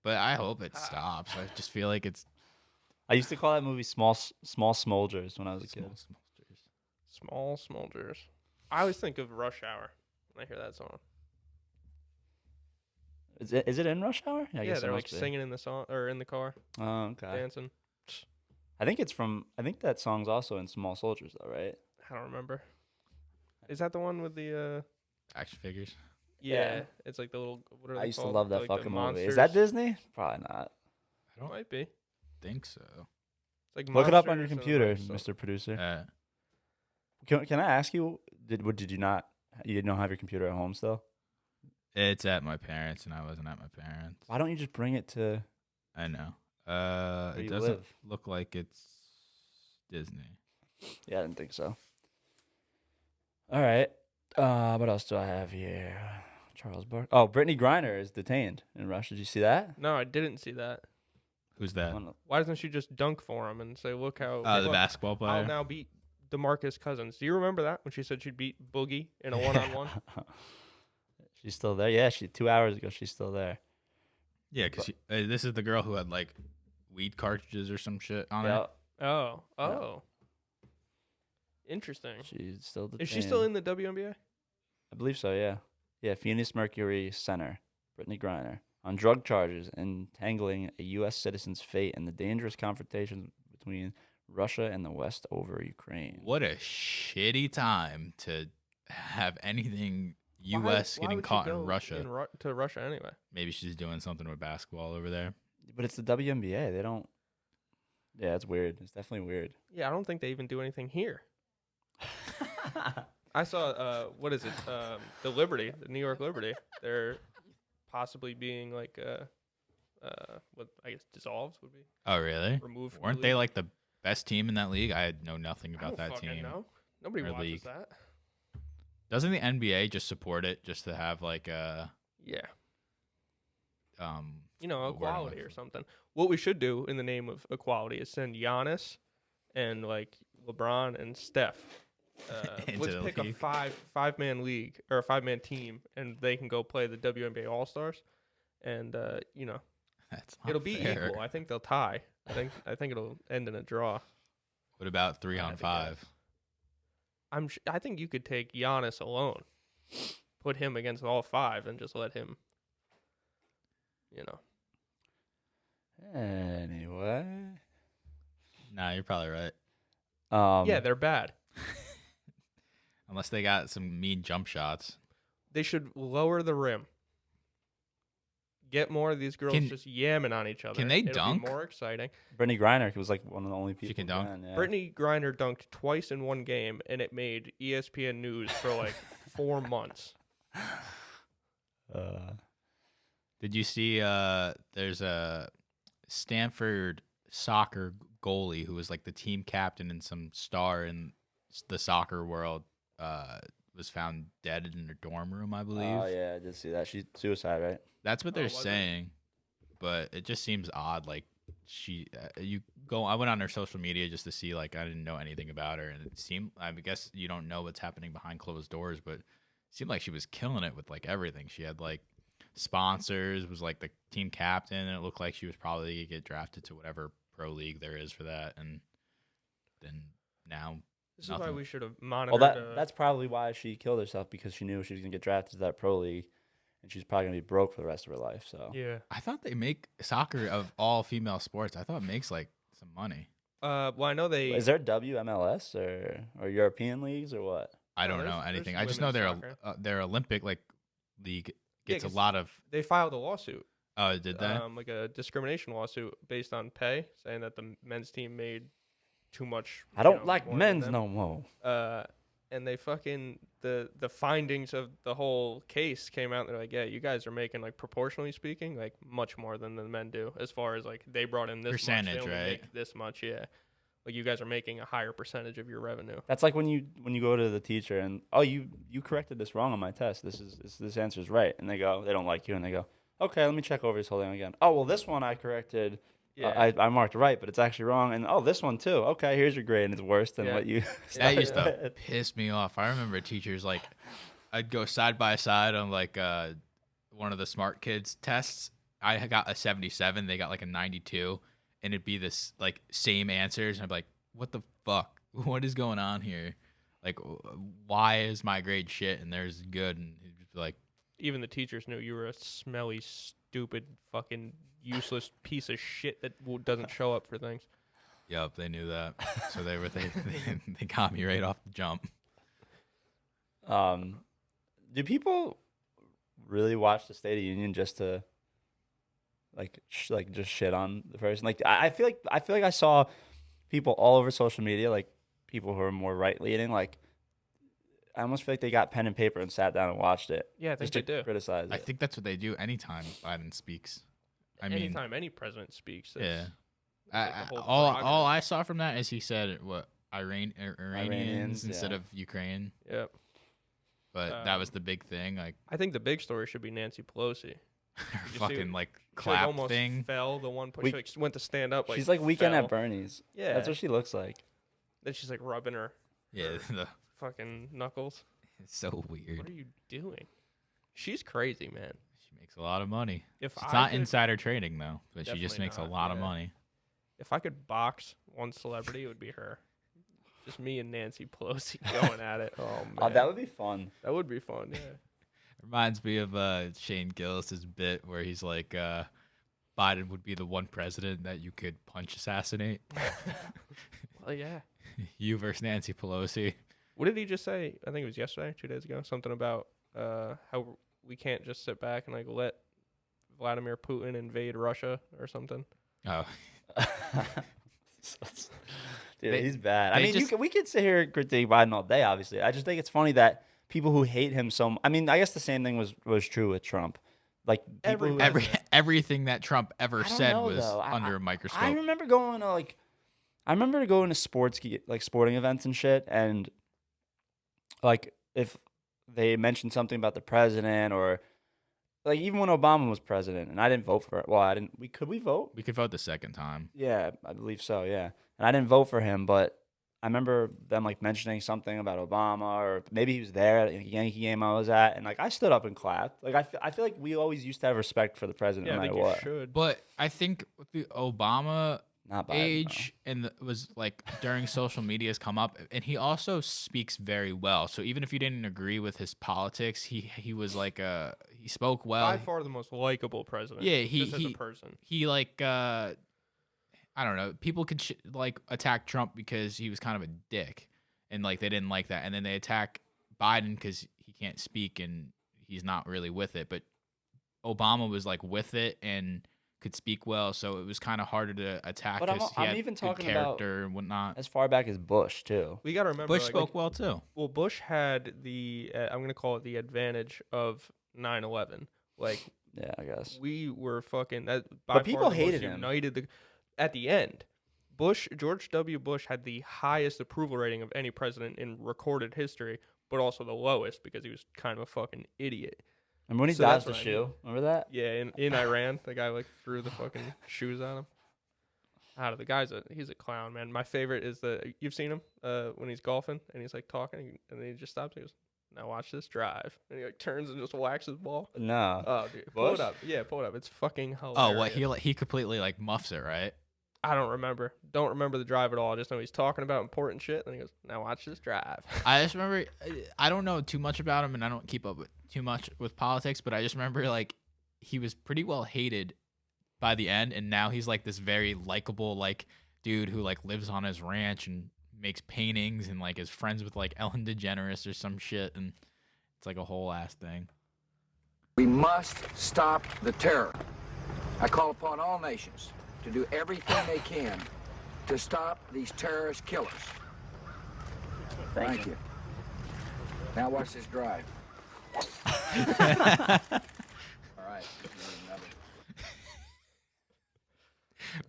But I hope it stops. I just feel like it's I used to call that movie Small Smolders when I was a kid. Small smolders. I always think of Rush Hour when I hear that song. Is it in Rush Hour? I Yeah, guess it they're like must be. singing in the song or in the car, Oh, okay. dancing. I think that song's also in Small Soldiers though, right? I don't remember. Is that the one with the? action figures. Yeah, it's like the little. What are they I used to called? love that Like the fucking movie. monsters? Is that Disney? Probably not. I don't Might be. It's think so. like Look it up on your monsters and, computer, like, Mr. Producer. Uh, Can I ask you? Did you not? You didn't have your computer at home still? it's at my parents, and I wasn't at my parents. Why don't you just bring it to? I know. Where It you doesn't live? look like it's Disney. Yeah, I didn't think so. All right. What else do I have here? Charles Bark. Oh, Brittany Griner is detained in Russia. Did you see that? No, I didn't see that. Who's that? Why doesn't she just dunk for him and say, "Look how The look, basketball I'll player. now beat DeMarcus Cousins." Do you remember that when she said she'd beat Boogie in a one-on-one? She's still there. Yeah, 2 hours ago. She's still there. Yeah, because this is the girl who had like weed cartridges or some shit on Yeah, it. Oh. Interesting. she's still detained. Is she still in the WNBA? I believe so. Yeah. Yeah. Phoenix Mercury center, Brittany Griner, on drug charges, entangling a U.S. citizen's fate in the dangerous confrontations between Russia and the West over Ukraine. What a shitty time to have anything Why- U.S. why getting would she caught go in Russia. to Russia anyway. Maybe she's doing something with basketball over there. But it's the WNBA. They don't. Yeah, it's weird. It's definitely weird. Yeah, I don't think they even do anything here. I saw what is it? The Liberty, the New York Liberty. They're possibly being like what I guess dissolved would be Oh, really? removed. From Weren't the they league. like the best team in that league? I know nothing I about don't that fucking team. know. Nobody or watches league. that. Doesn't the NBA just support it just to have like a Yeah, um you know, what word I'm equality looking or for? something. What we should do in the name of equality is send Giannis and like LeBron and Steph. Into Let's the pick league. a five-man league or a 5-man team, and they can go play the WNBA All Stars. And you know, That's not it'll be fair. equal. I think they'll tie. I think it'll end in a draw. What about I have to 3-on-5? I think you could take Giannis alone, put him against all 5, and just let him you know. Anyway. Nah, you're probably right. Yeah, they're bad. Unless they got some mean jump shots. They should lower the rim. Get more of these girls just yamming on each other. Can they It'll dunk? Be more exciting. Brittany Griner was like one of the only people She can who dunk. yeah. Brittany Griner dunked twice in one game, and it made ESPN News for like 4 months. Did you see there's a Stanford Soccer goalie who was like the team captain and some star in the soccer world was found dead in her dorm room, I believe. Oh, yeah, I did see that. She's suicide, right? That's what they're was it? saying, but it just seems odd. Like I went on her social media just to see, like, I didn't know anything about her, and it seemed, I guess you don't know what's happening behind closed doors, but it seemed like she was killing it with like everything. She had like sponsors, was like the team captain, and it looked like she was probably gonna get drafted to whatever pro league there is for that, and then now. This is Nothing. why we should have monitored. Well, that's probably why she killed herself, because she knew she was going to get drafted to that pro league, and she's probably going to be broke for the rest of her life. So yeah. I thought they make soccer of all female sports. I thought it makes like some money. Well, I know they. Is there WMLS or European leagues or what? I No, don't know there's anything. I just know women's their Olympic like league gets a 'cause lot of. They filed a lawsuit. Oh, did they? Like a discrimination lawsuit based on pay, saying that the men's team made too much. I don't more like than men's them. no more. And they fucking the findings of the whole case came out. And they're like, yeah, you guys are making, like, proportionally speaking, like much more than the men do, as far as like they brought in this Percentage, much, they only right? make this much, yeah. Like, you guys are making a higher percentage of your revenue. That's like when you go to the teacher and, oh, you corrected this wrong on my test. This answer is right, and they don't like you, and they go, okay, let me check over this whole thing again. Oh, well, this one I corrected. Yeah. I marked right, but it's actually wrong. And oh, this one too. Okay, here's your grade, and it's worse than Yeah. what you. That used started to with. piss me off. I remember teachers like, I'd go side by side on like one of the smart kids tests. I got a 77. They got like a 92, and it'd be this like same answers. And I'd be like, what the fuck? What is going on here? Like, why is my grade shit and theirs good? And he'd just be like, Even the teachers knew you were a smelly, stupid, fucking useless piece of shit that doesn't show up for things. yep, they knew that. So they got me right off the jump. Do people really watch the State of the Union just to just shit on the person? Like, I feel like I saw people all over social media, like people who are more right leaning, like I almost feel like they got pen and paper and sat down and watched it. Yeah, I think just they to do. criticize it. I think that's what they do anytime Biden speaks. I mean, Anytime any president speaks, yeah. like the whole All prerogative. I saw from that is he said what Iranians Iranians, instead yeah. of Ukraine, Yep. but that was the big thing, like I think the big story should be Nancy Pelosi. her you see fucking like She, like, clap almost thing. fell the one point. We- She like, went to stand up. She's like Weekend fell. at Bernie's. Yeah. That's what she looks like. Then she's like rubbing her Yeah, fucking knuckles. it's so weird. What are you doing? She's crazy, man. She makes a lot of money. If It's I not could- insider trading though, but she just Definitely makes a not, lot of yeah. money. If I could box one celebrity, it would be her. Just me and Nancy Pelosi going at it. Oh man, Oh, that would be fun. that would be fun. Yeah. Reminds me of Shane Gillis's bit where he's like, Biden would be the one president that you could punch assassinate. Well, yeah. You versus Nancy Pelosi. What did he just say? I think it was yesterday, 2 days ago. Something about how we can't just sit back and like let Vladimir Putin invade Russia or something. Oh, Dude, They- he's bad. I they mean, just- we could sit here and critique Biden all day, obviously. I just think it's funny that people who hate him I mean, I guess the same thing was true with Trump. Like, people who, everything that Trump ever I don't said know, was though. under a microscope. I remember going to sporting events and shit, and like if they mentioned something about the president, or like even when Obama was president, and I didn't vote for it. Well, I didn't. Could we vote? We could vote the second time. Yeah, I believe so. Yeah, and I didn't vote for him, but I remember them like mentioning something about Obama, or maybe he was there at a Yankee game I was at, and like I stood up and clapped. Like I feel like we always used to have respect for the president, Yeah, no I matter think what. you should. But I think with the Obama, Not Biden, age and was like during social media's come up, and he also speaks very well. So even if you didn't agree with his politics, he was like he spoke well. By far the most likable president. Yeah, just as a person. he like I don't know. People could like attack Trump because he was kind of a dick, and like they didn't like that, and then they attack Biden because he can't speak and he's not really with it. But Obama was like with it and could speak well, so it was kind of harder to attack. But He I'm had even good talking character and whatnot. as far back as Bush too. We got to remember Bush like, spoke well too. Well, Bush had the I'm going to call it the advantage of 9/11. Like Yeah, I guess. we were fucking that by But far people the most hated him. united at the end. George W. Bush had the highest approval rating of any president in recorded history, but also the lowest because he was kind of a fucking idiot. Remember when he So dodged that's the what I shoe? mean. Remember that? Yeah, in Iran, the guy like threw the fucking shoes at him. Out of the guy's he's a clown, man. My favorite is you've seen him when he's golfing and he's like talking and then he just stops and he goes, "Now watch this drive," and he like turns and just whacks his ball. No. Oh, dude, pull Bush? it up. Yeah, pull it up. It's fucking hilarious. Oh, what he completely like muffs it, right? I don't remember. Don't remember the drive at all. I just know he's talking about important shit. Then he goes, "Now watch this drive." I just remember I don't know too much about him, and I don't keep up with too much with politics, but I just remember like he was pretty well hated by the end, and now he's like this very likable like dude who like lives on his ranch and makes paintings and like is friends with like Ellen DeGeneres or some shit, and it's like a whole ass thing. We must stop the terror. I call upon all nations to do everything they can to stop these terrorist killers. Thank you. Now watch this drive. All right.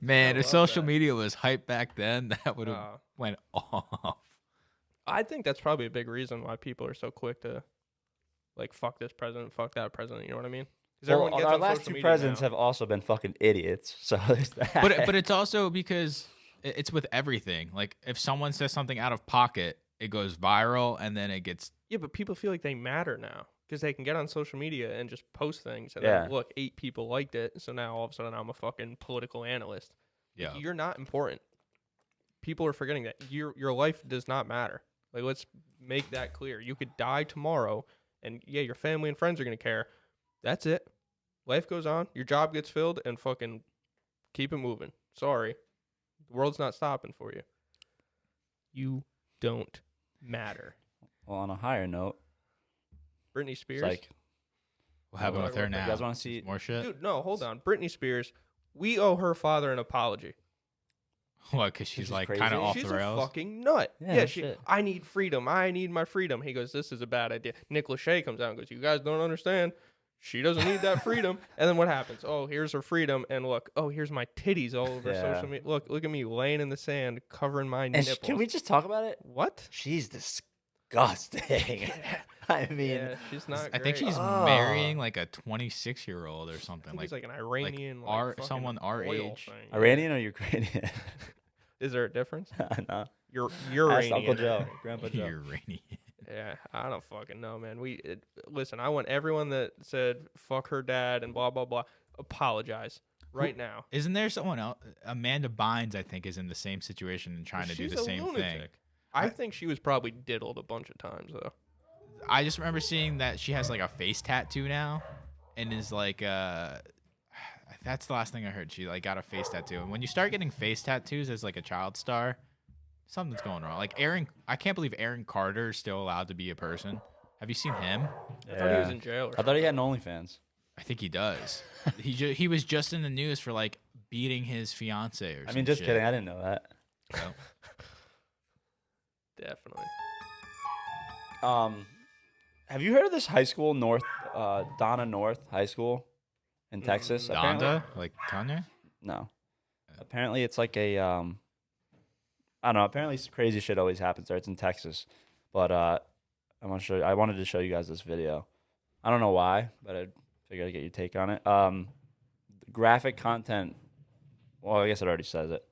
Man, I if love social that. media was hype back then, that would have went off. I think that's probably a big reason why people are so quick to like fuck this president, fuck that president. You know what I mean? Because Well, everyone gets our on last social two media presidents now. have also been fucking idiots. So there's that. But it's also because it's with everything. Like if someone says something out of pocket, it goes viral and then it gets Yeah, but people feel like they matter now because they can get on social media and just post things. And Yeah. then, look, 8 people liked it, so now all of a sudden I'm a fucking political analyst. Like, yeah. you're not important. People are forgetting that your life does not matter. Like, let's make that clear. You could die tomorrow, and yeah, your family and friends are gonna care. That's it. Life goes on. Your job gets filled, and fucking keep it moving. Sorry, the world's not stopping for you. You don't matter. Well, on a higher note, Britney Spears. it's like, What happened with her You now? guys wanna see- more shit? dude, no, hold on. Britney Spears. We owe her father an apology. What? Because she's She's like crazy. kind of off She's the rails. a fucking nut. Yeah, Yeah, no she. shit. I need freedom. I need my freedom. He goes, this is a bad idea. Nick Lachey comes out and goes, you guys don't understand. She doesn't need that freedom. And then what happens? Oh, here's her freedom. And look, oh, here's my titties all over Yeah. social media. Look at me laying in the sand, covering my and nipples. can we just talk about it? What? She's disgusting. I mean, Yeah, she's not. I think great. she's Oh. marrying like a 26-year-old or I something. think like he's like an Iranian, like, our fucking someone our oil age. thing. Iranian or Ukrainian? Is there a difference? No. You're Ask Iranian. Uncle Joe, Grandpa Joe. Iranian. Yeah, I don't fucking know, man. Listen, I want everyone that said fuck her dad and blah blah blah apologize right now. Isn't there someone else? Amanda Bynes, I think, is in the same situation and trying to do She's the a same thing. lunatic. I think she was probably diddled a bunch of times though. I just remember seeing that she has like a face tattoo now, and is like that's the last thing I heard. She like got a face tattoo, and when you start getting face tattoos as like a child star, something's going wrong. Like I can't believe Aaron Carter is still allowed to be a person. Have you seen him? I thought he was in jail. Or I thought he had an OnlyFans. I think he does. He was just in the news for like beating his fiance or something. I mean, just kidding. I didn't know that. Definitely. Have you heard of this high school, Donna North High School in Texas? Apparently- Donda, like Kanye. No. Apparently, it's like a I don't know. Apparently, crazy shit always happens there. It's in Texas, but I wanted to show you guys this video. I don't know why, but I figured I'd get your take on it. Graphic content. Well, I guess it already says it.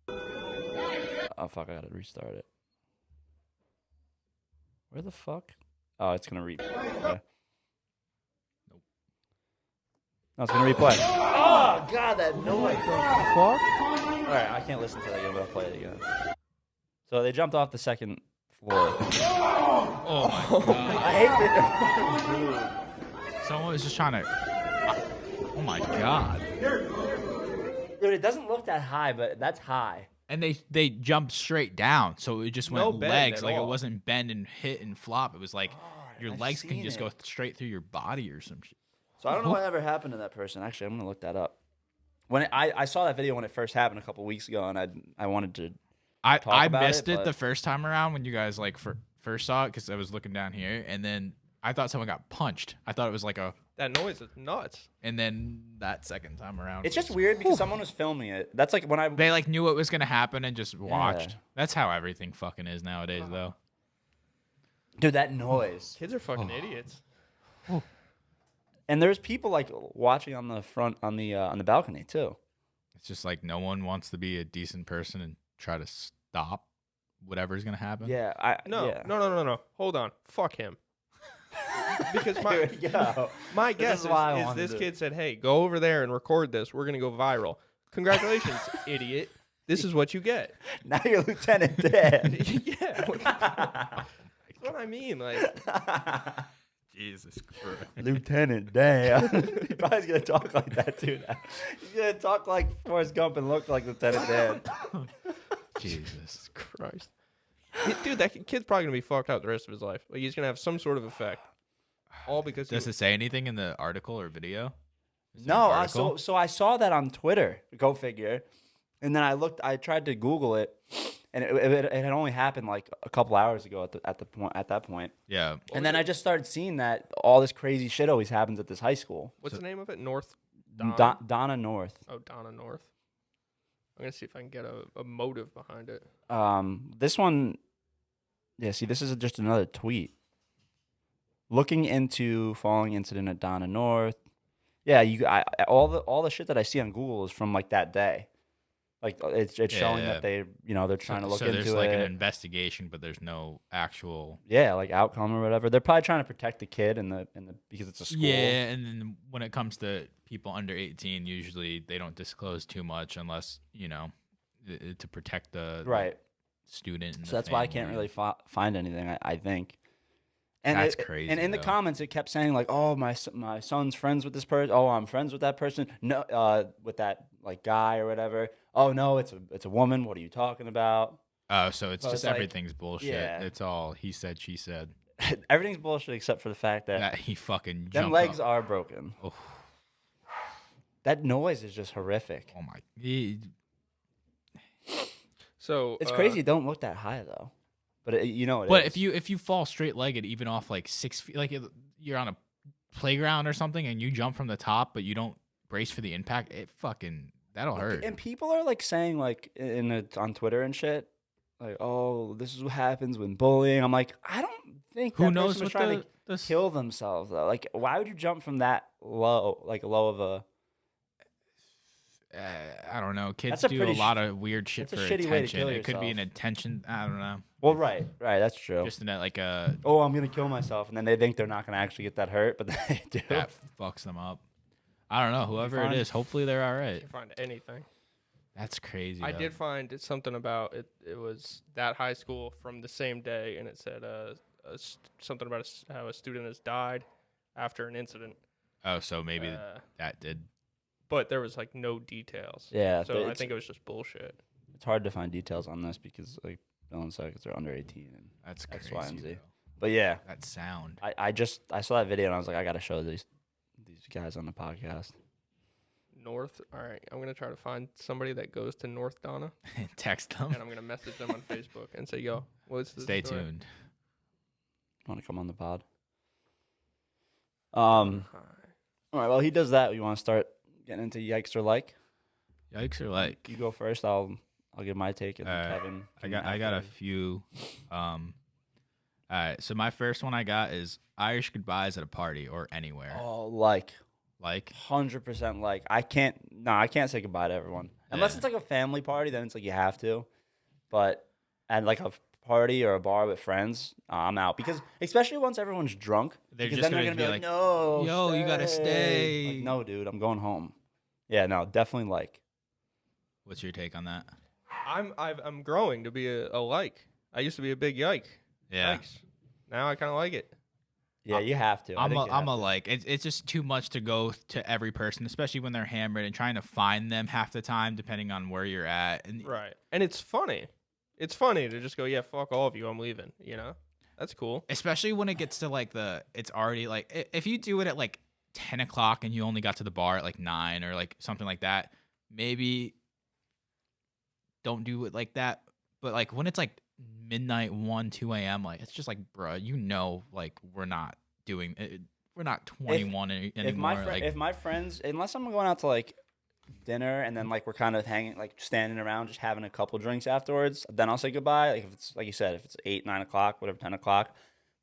Oh fuck! I gotta restart it. Where the fuck? Oh, it's gonna read. Okay. No, it's gonna replay. Oh God, that noise! Fuck. All right, I can't listen to that again, but I'll play it again. So they jumped off the second floor. Oh my god! I hate that. Someone was just trying to. Oh my god! Dude, it doesn't look that high, but that's high. And they jumped straight down, so it just No went bend legs. at Like all. it wasn't bend and hit and flop. It was like your I've legs can seen just it. go straight through your body or some shit. So I don't know what ever happened to that person. Actually, I'm gonna look that up. I saw that video when it first happened a couple weeks ago, and I wanted to. I about missed it, it but- the first time around when you guys like first saw it because I was looking down here, and then I thought someone got punched. I thought it was like a. That noise is nuts. And then that second time around, It's just was- weird because someone was filming it. That's like when I. They like knew what was gonna happen and just watched. That's how everything fucking is nowadays, though. Dude, that noise. Kids are fucking idiots. And there's people like watching on the front on the balcony too. It's just like no one wants to be a decent person and try to stop whatever's gonna happen. Yeah, No. Hold on. Fuck him. Because Here we go. my This guess is why I is wanted this to- kid said, "Hey, go over there and record this. We're gonna go viral." Congratulations, idiot. This is what you get. Now you're Lieutenant Dan. Yeah. That's what I mean. Like, Jesus Christ. Lieutenant Dan. He probably's gonna talk like that too now. He's gonna talk like Forrest Gump and look like Lieutenant Dan. Jesus. Christ. Dude, that kid's probably gonna be fucked up the rest of his life. Like, he's gonna have some sort of effect. All because Does it say anything in the article or video? Is it an No, article? so I saw that on Twitter. Go figure. And then I tried to Google it, and it had only happened like a couple hours ago at that point. Yeah. And then I just started seeing that all this crazy shit always happens at this high school. What's the name of it? North. Don? Donna North. Oh, Donna North. I'm gonna see if I can get a motive behind it. This one, yeah. See, this is just another tweet. Looking into falling incident at Donna North. Yeah, all the shit that I see on Google is from like that day. Like it's showing that they're trying to look into there's like it. an investigation, but there's no actual. Yeah, like outcome or whatever. They're probably trying to protect the kid because it's a school. Yeah, and then when it comes to people under 18, usually they don't disclose too much unless to protect the Right. student. And So the that's why I can't family. really find anything. I think. And That's crazy, And in the though. comments, it kept saying like, "Oh, my son's friends with this person. Oh, I'm friends with that person. No, with that like guy or whatever. Oh no, it's a woman. What are you talking about? Oh, so it's So just it's like- everything's bullshit. yeah. It's all he said, she said. Everything's bullshit except for the fact that That he fucking them jumped legs up. are broken. Oh, That noise is just horrific. oh my. So It's crazy. It don't look that high though, but it But is. if you fall straight legged, even off like 6 feet, like you're on a playground or something, and you jump from the top, but you don't brace for the impact, that'll hurt. And people are like saying like on Twitter and shit, like, "Oh, this is what happens when bullying." I'm like, I don't think Who that knows person was what trying to kill themselves though. Like, why would you jump from that low, like low of a? I don't know. Kids That's a do a pretty lot of weird shit that's for a shitty way to attention. kill It could be an yourself. attention. I don't know. Well, right, that's true. Just in that like a Oh, I'm gonna kill myself, and then they think they're not gonna actually get that hurt, but they do. that fucks them up. I don't know. Whoever it find- is, hopefully they're all right. can't find anything. That's crazy. I though. did find something about it. It was that high school from the same day, and it said something about how a student has died after an incident. Oh, so maybe Uh, that did. But there was like no details. Yeah, but So I it's- think it was just bullshit. It's hard to find details on this because like Bill and Cyrus are under 18 and That's X, crazy. Y, and Z. though. But yeah, That sound. I saw that video and I was like, I gotta show these guys on the podcast. North. All right, I'm gonna try to find somebody that goes to North Donna, Text them. and I'm gonna message them on Facebook and say, "Yo, what's the Stay story?" tuned. Want to come on the pod? Hi. All right. Well, he does that. You want to start getting into yikes or like? Yikes or like. You go first. I'll give my take, and then Alright. Kevin. I can got have a his. few. All right. So my first one I got is Irish goodbyes at a party or anywhere. Oh, like Like 100% like. I can't say goodbye to everyone unless Yeah. it's like a family party. Then it's like you have to. But at like a party or a bar with friends, I'm out because especially once everyone's drunk, They're because just then they're gonna gonna be be like, like, no, "Yo, you gotta stay." Like, no, dude, I'm going home. Yeah, no, definitely like. What's your take on that? I'm growing to be a like. I used to be a big yike. Yeah. Yikes. Now I kind of like it. Yeah, you have to. I'm a like. It's just too much to go to every person, especially when they're hammered and trying to find them half the time, depending on where you're at. And Right. And it's funny. It's funny to just go, yeah, fuck all of you. I'm leaving. You know, that's cool. especially when it gets to like it's already like if you do it at like 10 o'clock and you only got to the bar at like 9 or like something like that, maybe don't do it like that. But like when it's like midnight, 1, 2 a.m., like it's just like, bruh, like we're not doing it. We're not 21 anymore. If my friends, unless I'm going out to like dinner and then like we're kind of hanging, like standing around, just having a couple drinks afterwards, then I'll say goodbye. Like if it's like you said, if it's 8, 9 o'clock, whatever, 10 o'clock.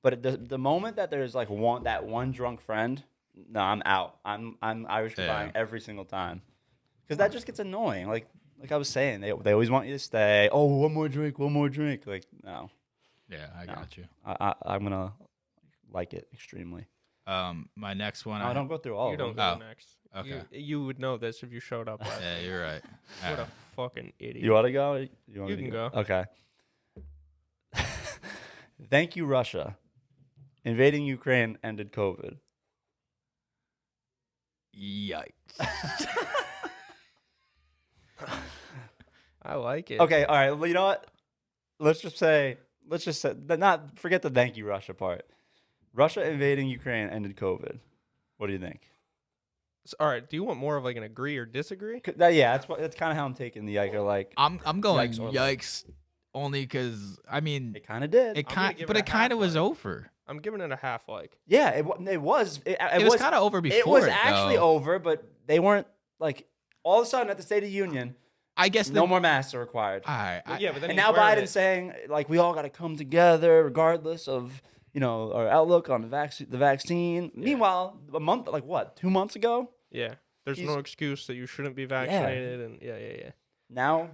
But the moment that there's like one drunk friend, no, I'm out. I'm Irish goodbye every single time, because that just gets annoying. Like I was saying, they always want you to stay. Oh, one more drink. Like no. Yeah, I got you. I'm gonna like it extremely. My next one. No, I don't go through all You of don't them. go next. Okay. You would know this if you showed up. Last Yeah, week. you're right. What a fucking idiot. You want to go? Want You me can to go. Okay. Thank you, Russia. Invading Ukraine ended COVID. Yikes. I like it. Okay, all right. Well, you know what? Let's just say, not forget the thank you, Russia part. Russia invading Ukraine ended COVID. What do you think? All right. Do you want more of like an agree or disagree? Yeah, that's kind of how I'm taking the Yiker. Like, I'm going Yikes or yikes only because I mean it kind of did. it I'm gonna kind give but it it a kind of half was like. over. I'm giving it a half like. Yeah, it was. It was kind of over before. It was actually though. over, but they weren't like all of a sudden at the State of the Union. I guess No more masks are required. All right. Well, yeah, but then And he's now wearing Biden's it. saying like we all got to come together regardless of our outlook on the vaccine. Meanwhile, a month 2 months ago, Yeah. There's He's- no excuse that you shouldn't be vaccinated, and yeah. now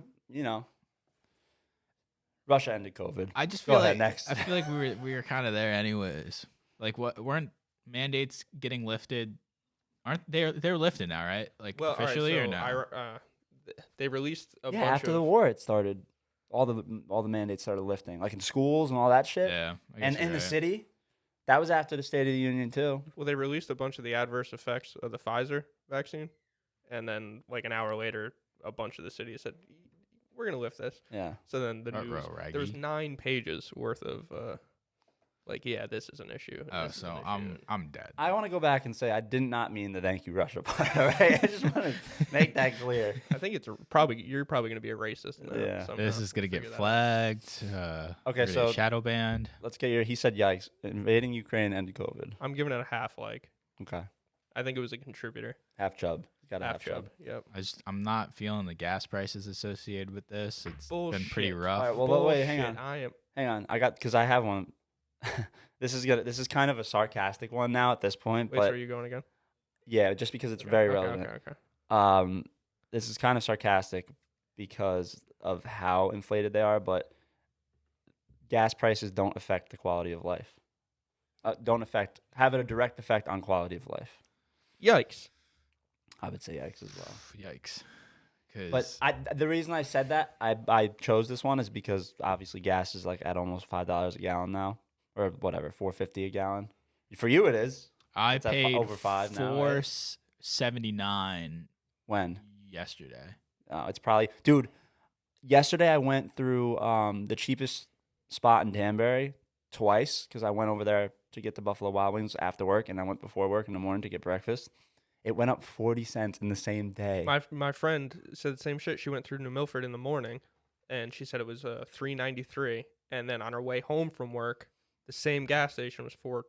Russia ended COVID. I just Go feel ahead, like next. I feel like we were kind of there anyways. Like what weren't mandates getting lifted? Aren't they're lifted now, right? Like Well, officially all or right, so no? they released a Yeah, bunch after of the war, it started. All the mandates started lifting, like in schools and all that shit. Yeah. I And guess in you're the right. city, that was after the State of the Union too. Well, they released a bunch of the adverse effects of the Pfizer vaccine, and then like an hour later, a bunch of the cities said, "We're gonna lift this." Yeah. So then the news, Raggy. there was 9 pages worth of this is an issue. Oh, this is so an issue. I'm dead. I want to go back and say I did not mean the thank you Russia part. All right, I just want to make that clear. I think you're probably gonna be a racist. Now, Yeah. somehow. This is gonna We'll get figure that out. flagged. Okay, we're gonna so- get shadow banned. Let's get your. He said yikes. Invading Ukraine ended COVID. I'm giving it a half like. Okay. I think it was a contributor. Half chub. Got a half chub. Yep. I'm not feeling the gas prices associated with this. It's been pretty Bullshit. rough. All right. Well, wait. Hang Bullshit. on. Hang on. Because I have one. This is kind of a sarcastic one now at this point, Wait, so but are you going again? yeah, just because it's Okay, very okay, relevant. Okay. This is kind of sarcastic because of how inflated they are, but gas prices don't affect the quality of life. Have a direct effect on quality of life. Yikes. I would say yikes as well. Yikes. But the reason I said that I chose this one is because obviously gas is like at almost $5 a gallon now, or whatever, $4.50 a gallon. For you, it is. I It's at paid over 5 now, right? $4.79 When? yesterday. It's probably, dude. Yesterday I went through the cheapest spot in Danbury twice because I went over there to get the Buffalo Wild Wings after work, and I went before work in the morning to get breakfast. It went up 40 cents in the same day. My friend said the same shit. She went through New Milford in the morning, and she said it was $3.93, and then on her way home from work, the same gas station was $4.29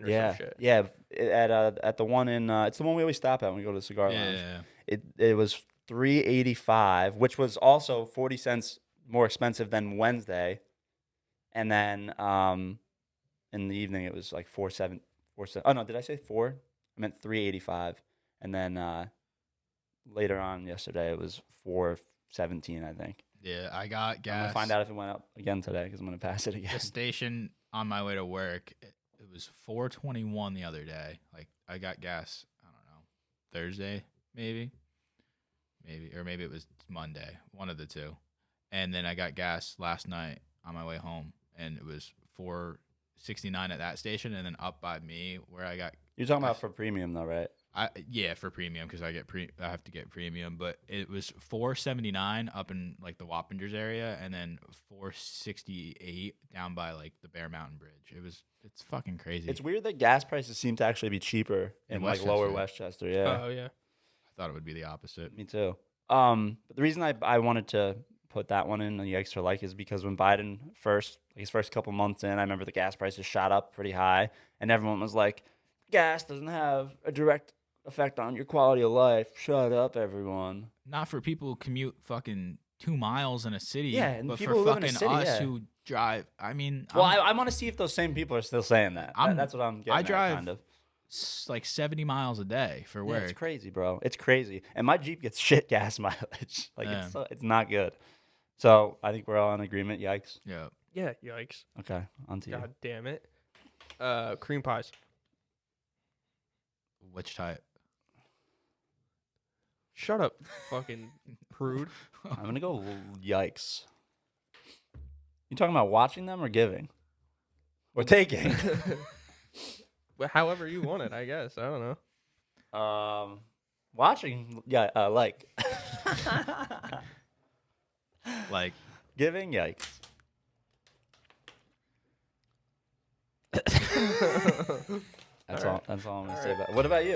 or some shit. Yeah. At the one in it's the one we always stop at when we go to the cigar lounge. Yeah. It was $3.85, which was also 40 cents more expensive than Wednesday, and then in the evening it was like 4.7. Oh no, did I say 4? I meant $3.85, and then later on yesterday it was $4.17, I think. Yeah, I got I'm gas. gonna find out if it went up again today because I'm gonna pass it again. The station on my way to work, it was 4.21 the other day. Like I got gas, I don't know, Thursday maybe, or maybe it was Monday, one of the two. And then I got gas last night on my way home, and it was 4.69 at that station, and then up by me where I got. You're talking about for premium though, right? Yeah, for premium because I have to get premium, but it was 4.79 up in like the Wappingers area, and then 4.68 down by like the Bear Mountain Bridge. It's fucking crazy. It's weird that gas prices seem to actually be cheaper in like lower Westchester. Yeah. Oh yeah. I thought it would be the opposite. Me too. But the reason I wanted to put that one in the Yikes or Like is because when Biden his first couple months in, I remember the gas prices shot up pretty high, and everyone was like, "Gas doesn't have a direct effect on your quality of life. Shut up, everyone." Not for people who commute fucking 2 miles in a city. Yeah, and but people for who live in a fucking city, us yeah. who drive. I mean, Well, I want to see if those same people are still saying that. That's what I'm getting I at, drive kind of. like 70 miles a day for Yeah, work. it's crazy, bro. It's crazy. And my Jeep gets shit gas mileage. Like, Yeah. it's not good. So I think we're all in agreement. Yikes. Yeah. Yeah. Yikes. Okay, on to you. God damn it. Cream pies. Which type? Shut up, fucking prude. I'm going to go yikes. You talking about watching them or giving? Or taking? Well, however you want it, I guess. I don't know. Watching, yeah, like. Like, Giving, yikes. That's all I'm going to say about it. What about you?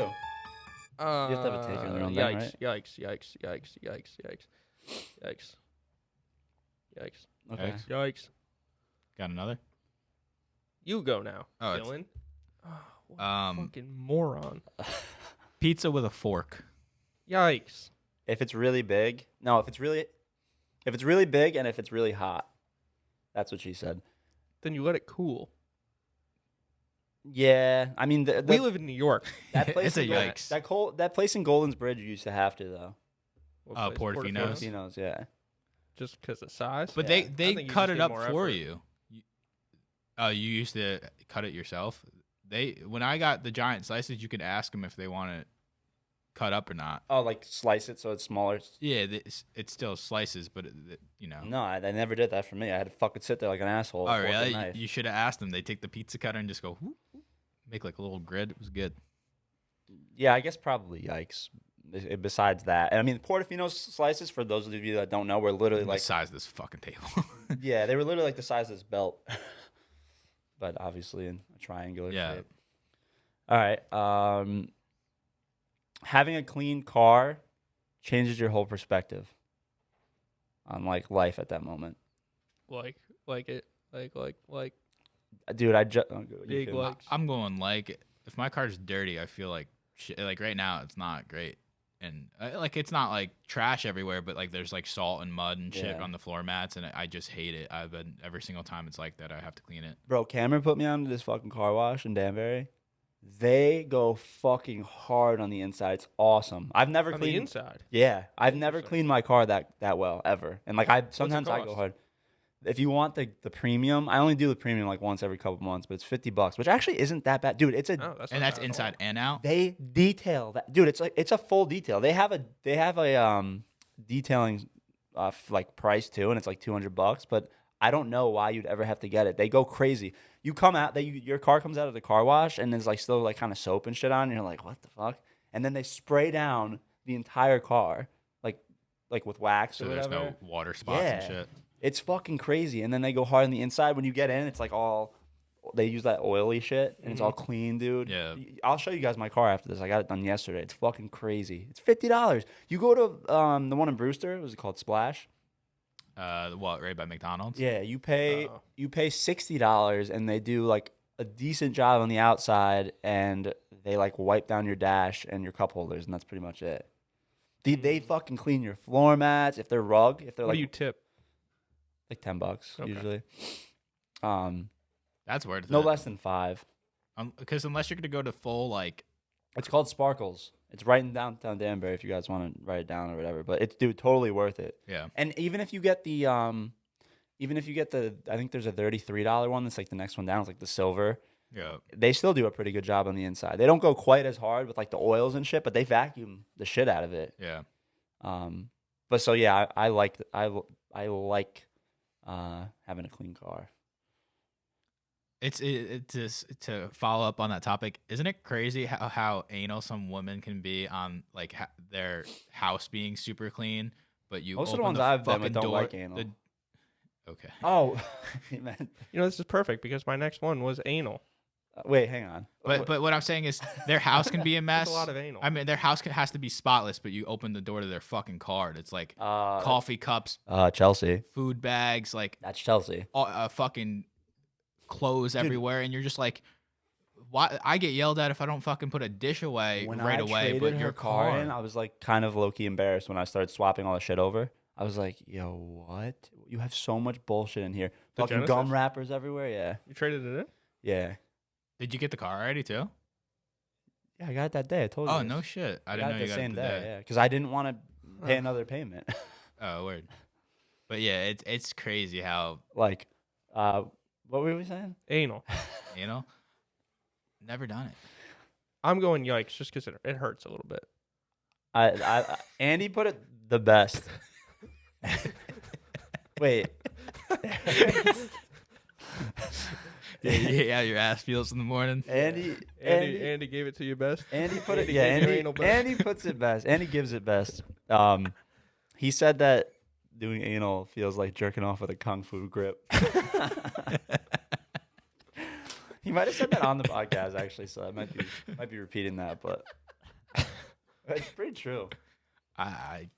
You have to have a take on your own thing, Yikes, right? yikes, yikes, yikes, yikes, yikes, yikes, yikes, Okay. Yikes. yikes. got another? You go now, Oh, it's- Dylan. Oh, what a fucking moron. Pizza with a fork. Yikes. If it's really big, no, if it's really big and if it's really hot. That's what she said. Then you let it cool. Yeah, I mean, We live in New York. that place It's a in Golden- yikes. that place in Golden's Bridge, you used to have to though. What place? Portofino's. Portofino's, yeah. Just because of size? But Yeah. I they think you cut just it need up more for effort. you. Oh, you used to cut it yourself? When I got the giant slices, you could ask them if they want it cut up or not. Oh, like slice it so it's smaller. Yeah, it's still slices, but you know. No, I never did that for me. I had to fucking sit there like an asshole. Oh, with a fork and really? knife. You should have asked them. They take the pizza cutter and just go, whoop, whoop, make like a little grid. It was good. Yeah, I guess probably yikes. Besides that, and I mean, Portofino's slices, for those of you that don't know, were literally Like like, the size of this fucking table. yeah, they were literally like the size of this belt, but obviously in a triangular Yeah. shape. All right. Having a clean car changes your whole perspective on like life at that moment. Like it. Like. Dude, Big likes. I'm going like, if my car's dirty, I feel like shit. Like right now, it's not great. And like it's not like trash everywhere, but like there's like salt and mud and shit Yeah. on the floor mats, and I just hate it. I've been every single time it's like that, I have to clean it. Bro, Cameron put me on this fucking car wash in Danbury. They go fucking hard on the inside. It's awesome. I've never On cleaned the inside. Yeah, I've never cleaned my car that well ever. And like sometimes I go cost? hard. If you want the premium, I only do the premium like once every couple months, but it's $50, which actually isn't that bad, dude. It's a No, that's And not that's bad at inside all. and out. they detail that, dude. It's a full detail. They have a detailing like price too, and it's like $200. But I don't know why you'd ever have to get it. They go crazy. You come out, your car comes out of the car wash, and there's like still like kind of soap and shit on. And you're like, what the fuck? And then they spray down the entire car, like with wax So or there's whatever. no water spots and shit. It's fucking crazy. And then they go hard on the inside. When you get in, it's like all, they use that oily shit, and it's all clean, dude. Yeah. I'll show you guys my car after this. I got it done yesterday. It's fucking crazy. It's $50. You go to the one in Brewster. What was it called? Splash? What, right by McDonald's? Yeah, you pay Oh. $60, and they do like a decent job on the outside, and they like wipe down your dash and your cup holders, and that's pretty much it. They fucking clean your floor mats. If they're rug, if they're What like do you tip? like $10 Okay. usually. That's worth No it. less than 5. Because unless you're gonna go to full like, It's called Sparkles. It's right in downtown Danbury if you guys want to write it down or whatever. But it's totally worth it. Yeah. And even if you get the I think there's a $33 one that's like the next one down. It's like the silver. Yeah. They still do a pretty good job on the inside. They don't go quite as hard with like the oils and shit, but they vacuum the shit out of it. Yeah. But so yeah, I like having a clean car. It's just to follow up on that topic. Isn't it crazy how anal some women can be on like their house being super clean, but you Most of open the ones the I've been with fucking don't door, like anal. Okay. Oh, man. You know, this is perfect because my next one was anal. Wait, hang on. But what I'm saying is their house can be a mess. There's a lot of anal. I mean, their house has to be spotless, but you open the door to their fucking car. It's like coffee cups, Chelsea. food bags, like That's Chelsea. fucking clothes everywhere, and you're just like, why? I get yelled at if I don't fucking put a dish away When right I away. traded But her your car in, I was like kind of low key embarrassed when I started swapping all the shit over. I was like, yo, what? You have so much bullshit in here. The Fucking Genesis? gum wrappers everywhere. Yeah. You traded it in? Yeah. Did you get the car already too? Yeah, I got it that day. I told you. Oh this. no shit! I I didn't got know it you the got same it the day. day. Yeah, because I didn't want to pay another payment. Oh word. But yeah, it's crazy how Like, what were we saying? Anal. you know, never done it. I'm going yikes just because it hurts a little bit. Andy put it the best. Wait. Yeah, your ass feels in the morning. Andy gave it to you best. Andy put it. Andy Yeah, gave you Andy. anal best. Andy puts it best. Andy gives it best. He said that doing anal feels like jerking off with a kung fu grip. He might have said that on the podcast actually, so I might be repeating that, but it's pretty true. I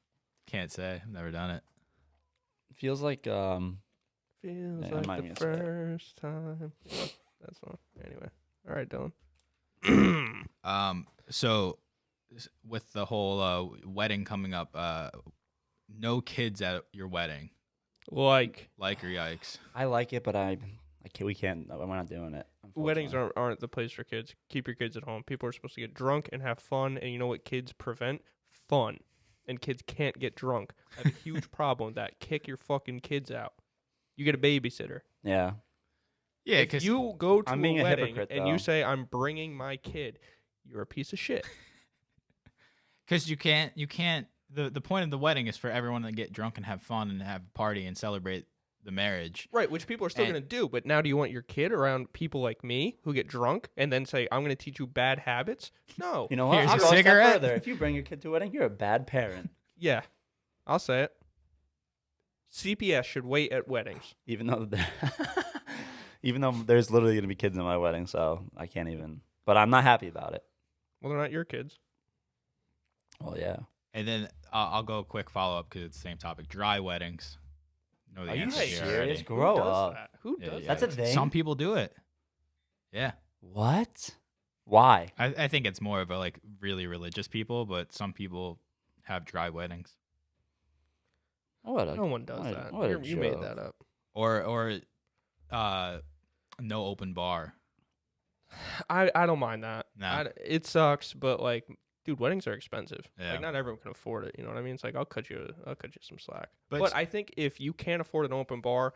can't say. I've never done it. It feels like Feels Yeah, I'm not like even the gonna say it. first time. Yeah, that's one. Anyway. All right, Dylan. So with the whole wedding coming up, no kids at your wedding. Like, Like or yikes? I like it, but we can't. We're not doing it. weddings unfortunately. aren't the place for kids. Keep your kids at home. People are supposed to get drunk and have fun, and you know what kids prevent? Fun. And kids can't get drunk. I have a huge problem with that. Kick your fucking kids out. You get a babysitter. Yeah. Yeah, If because you go to I'm being a a wedding hypocrite, and though. you say, I'm bringing my kid, you're a piece of shit. you can't. The point of the wedding is for everyone to get drunk and have fun and have a party and celebrate the marriage. Right, which people are still And- going to do. But now do you want your kid around people like me who get drunk and then say, I'm going to teach you bad habits? No. You know what? Here's I'll a go step cigarette. further. If you bring your kid to a wedding, you're a bad parent. Yeah, I'll say it. CPS should wait at weddings. Even though there's literally gonna be kids in my wedding, so I can't even. But I'm not happy about it. Well, they're not your kids. Well, yeah. And then I'll go a quick follow up because it's the same topic. Dry weddings. Know the Are you answer here serious? already. Grow Who does up. that? Who Yeah, does yeah. That's a that? thing. Some people do it. Yeah. What? Why? I think it's more of a like really religious people, but some people have dry weddings. What? No one does that. What a You made joke. that up. Or no open bar. I don't mind that. No. It sucks, but like, dude, weddings are expensive. Yeah. Like, not everyone can afford it. You know what I mean? It's like I'll cut you some slack. But But I think if you can't afford an open bar,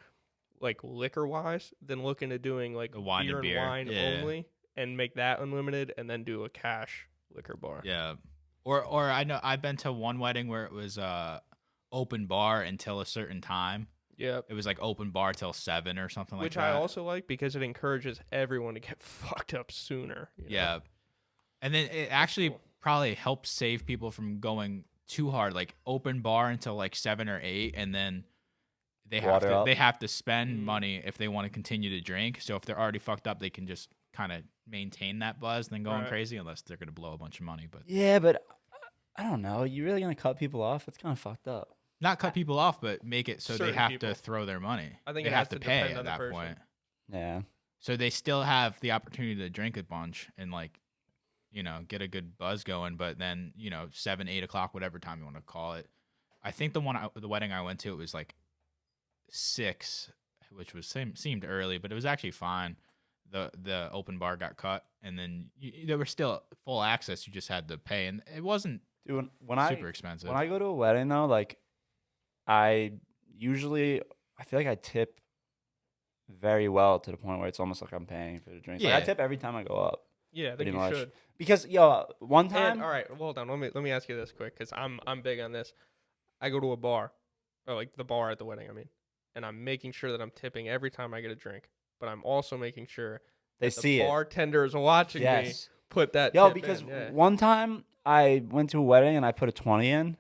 like liquor wise, then look into doing like A wine and beer beer. and wine Yeah. only, and make that unlimited, and then do a cash liquor bar. Yeah. Or I know I've been to one wedding where it was open bar until a certain time. Yep. It was like open bar till 7 or something like Which that. I also like because it encourages everyone to get fucked up sooner. you know? Yeah. And then it actually cool. probably helps save people from going too hard, like open bar until like 7 or 8, and then they Water up. have to spend money if they want to continue to drink. So if they're already fucked up, they can just kind of maintain that buzz and then going Right. crazy, unless they're gonna blow a bunch of money. But Yeah, but I don't know. You really gonna cut people off? It's kind of fucked up. not cut people off, but make it so they Certain have people. to throw their money. I think they it have has to pay depend at on the that person. point. Yeah. So they still have the opportunity to drink a bunch and like, get a good buzz going. But then 7, 8 o'clock, whatever time you want to call it. I think the wedding I went to, it was like 6, which was seemed early, but it was actually fine. the open bar got cut, and then there was still full access. You just had to pay, and it wasn't Dude, super expensive. When I go to a wedding though, like I feel like I tip very well to the point where it's almost like I'm paying for the drinks. Like, I Yeah. tip every time I go up. Yeah, I think Pretty you much. should. Because one time. And, all right, hold on. Let me ask you this quick, because I'm big on this. I go to a bar, or like the bar at the wedding, I mean, and I'm making sure that I'm tipping every time I get a drink, but I'm also making sure They that see the it. bartender is watching me Yes. put that. Yo, tip because in, yeah. one time I went to a wedding and I put a 20 in,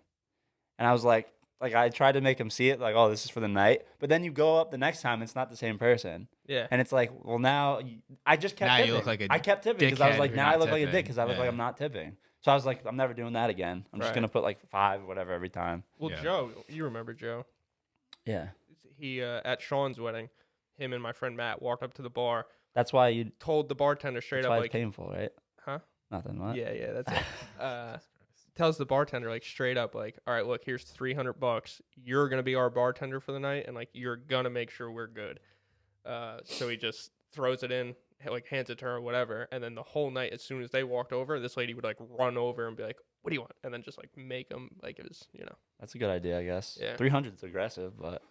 and I was like I tried to make him see it, like, oh, this is for the night. But then you go up the next time, it's not the same person. Yeah. And it's like, well, now I just kept Now you tipping. look like a I kept tipping because I was dickhead like, for now I not look like a dick tipping. because I look like Yeah. I'm not tipping. So I was like, I'm never doing that again. I'm just Right. gonna put like 5 or whatever every time. Well, Yeah. Joe, you remember Joe? Yeah, He at Sean's wedding, him and my friend Matt walked up to the bar, that's why you. told the bartender straight That's up why like, it's painful, right? huh? Nothing. What? Yeah, that's it. Tells the bartender like straight up like, all right, look, here's $300. You're gonna be our bartender for the night, and like you're gonna make sure we're good. So he just throws it in, like hands it to her or whatever, and then the whole night, as soon as they walked over, this lady would like run over and be like, "What do you want?" and then just like make them like it was, That's a good idea, I guess. Yeah. 300's aggressive, but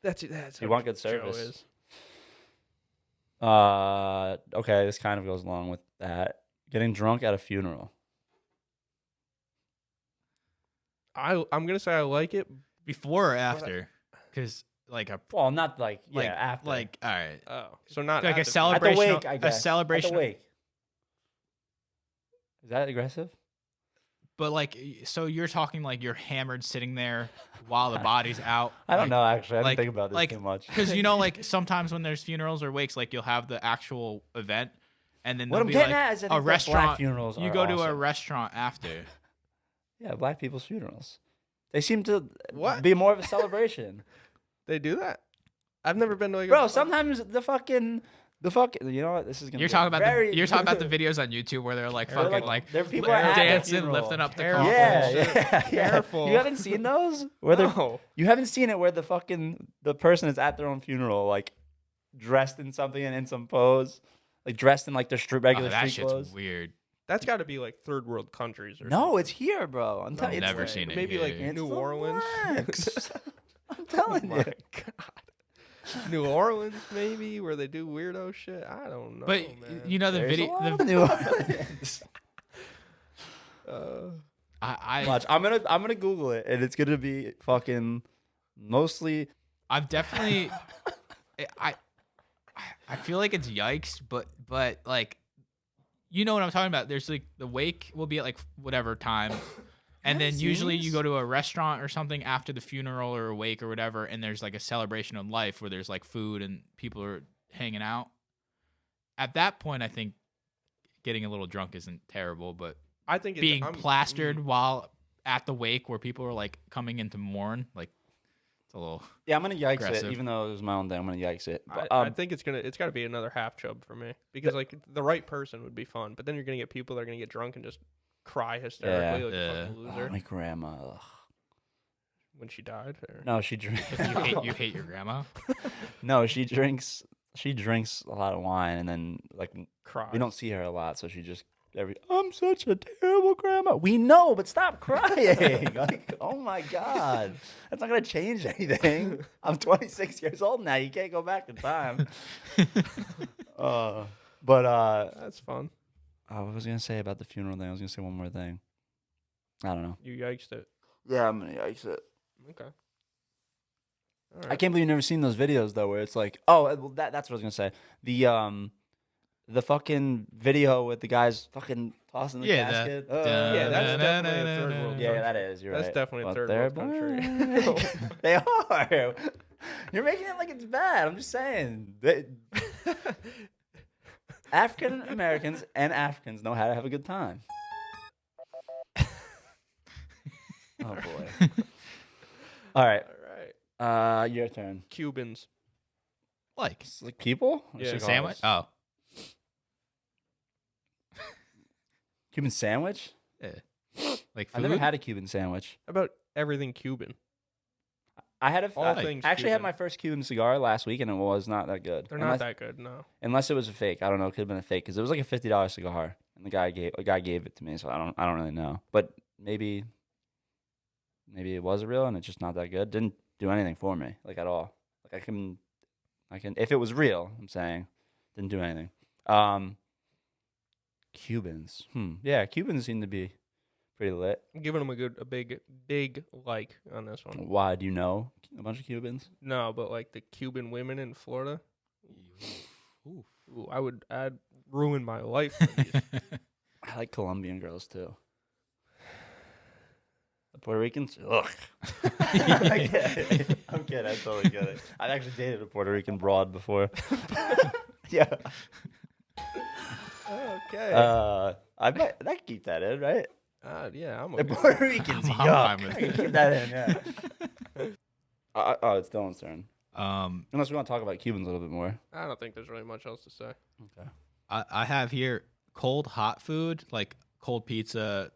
That's you how want good Joe service. is. Okay, this kind of goes along with that. Getting drunk at a funeral. I'm gonna say I like it. Before or after? Because like Well, not like after. all right, Oh, so not like at a the- celebration. At the wake, I guess. A celebration. At the wake. Is that aggressive? But like, so you're talking like you're hammered sitting there while the body's out. I don't like, know, actually. I like- didn't think about this like- too much. Because like sometimes when there's funerals or wakes, like you'll have the actual event, and then What there'll I'm be getting like at is I a think that black restaurant. funerals You are go to a awesome. restaurant after. Yeah, black people's funerals. They seem to What? be more of a celebration. They do that. I've never been to like Bro, sometimes the fucking, you know what? This is gonna. You're be talking about very, you're talking about the videos on YouTube where they're like They're fucking like- like there are people at the dancing, funeral. lifting up the Careful. coffin. Yeah. Careful. You haven't seen those? Where they're No. You haven't seen it where the person is at their own funeral, like dressed in something and in some pose, like dressed in like their regular Oh, that street shit's clothes. weird. That's got to be like third world countries or No, something. it's here, bro. I'm telling you, never it's seen it maybe like here. It's New the Orleans. blacks. I'm Oh telling my you. god. New Orleans maybe where they do weirdo shit. I don't know. But man. you know the There's a video. lot of New Orleans. I Watch, I'm gonna Google it, and it's gonna be fucking mostly. I've definitely I feel like it's yikes, but like you know what I'm talking about. There's like the wake will be at like whatever time. And then usually you go to a restaurant or something after the funeral or a wake or whatever, and there's like a celebration of life where there's like food and people are hanging out. At that point, I think getting a little drunk isn't terrible, but I think it's, being plastered while at the wake where people are like coming in to mourn, like it's a little. Yeah, I'm gonna yikes Aggressive. it, even though it was my own day. I'm gonna yikes it. But, I think it's got to be another half chub for me because like the right person would be fun, but then you're gonna get people that are gonna get drunk and just cry hysterically like a Yeah. fucking loser my grandma. Ugh. when she died. Or... No, she drinks. You hate your grandma. No, she drinks. She drinks a lot of wine, and then like Cries. we don't see her a lot, so she just I'm such a terrible grandma. We know, but stop crying. Like, oh my god, that's not gonna change anything. I'm 26 years old now. You can't go back in time. That's fun. What was I gonna say about the funeral thing? I was gonna say one more thing. I don't know. You yikes it. Yeah, I'm gonna yikes it. Okay. All I right. can't believe you've never seen those videos though, where it's like, oh, well, that's what I was gonna say. The fucking video with the guys fucking tossing the Yeah, casket. Yeah, that's definitely a third world Yeah, country. that is. You're That's right. definitely a But third they're world country. black. They are. You're making it like it's bad. I'm just saying. African Americans and Africans know how to have a good time. Oh boy. All right. All right. Your turn. Cubans. Like It's like people? Or Yeah. cigars? sandwich. Oh, Cuban sandwich? yeah. Like food. I've never had a Cuban sandwich. How about everything Cuban? I had All things I actually had Cuban. my first Cuban cigar last week, and it was not that good. They're not that good, no. Unless it was a fake. I don't know. It could have been a fake because it was like a $50 cigar, and the guy gave it to me, so I don't really know. But maybe it was real, and it's just not that good. Didn't do anything for me, like at all. Like I can if it was real, I'm saying, didn't do anything. Cubans, yeah, Cubans seem to be pretty lit. I'm giving them a big like on this one. Why do you know a bunch of Cubans? No, but like the Cuban women in Florida. Oof. Ooh, I'd ruin my life for these. I like Colombian girls too. The Puerto Ricans, ugh. I'm kidding. I totally get it. I've actually dated a Puerto Rican broad before. Yeah. Okay. I can keep that in, right? Yeah, I'm The okay. Puerto Ricans, I'm yuck. fine with I can it. keep that in, yeah. Oh, it's Dylan's turn. Unless we want to talk about Cubans a little bit more. I don't think there's really much else to say. Okay. I have here cold hot food, like cold pizza,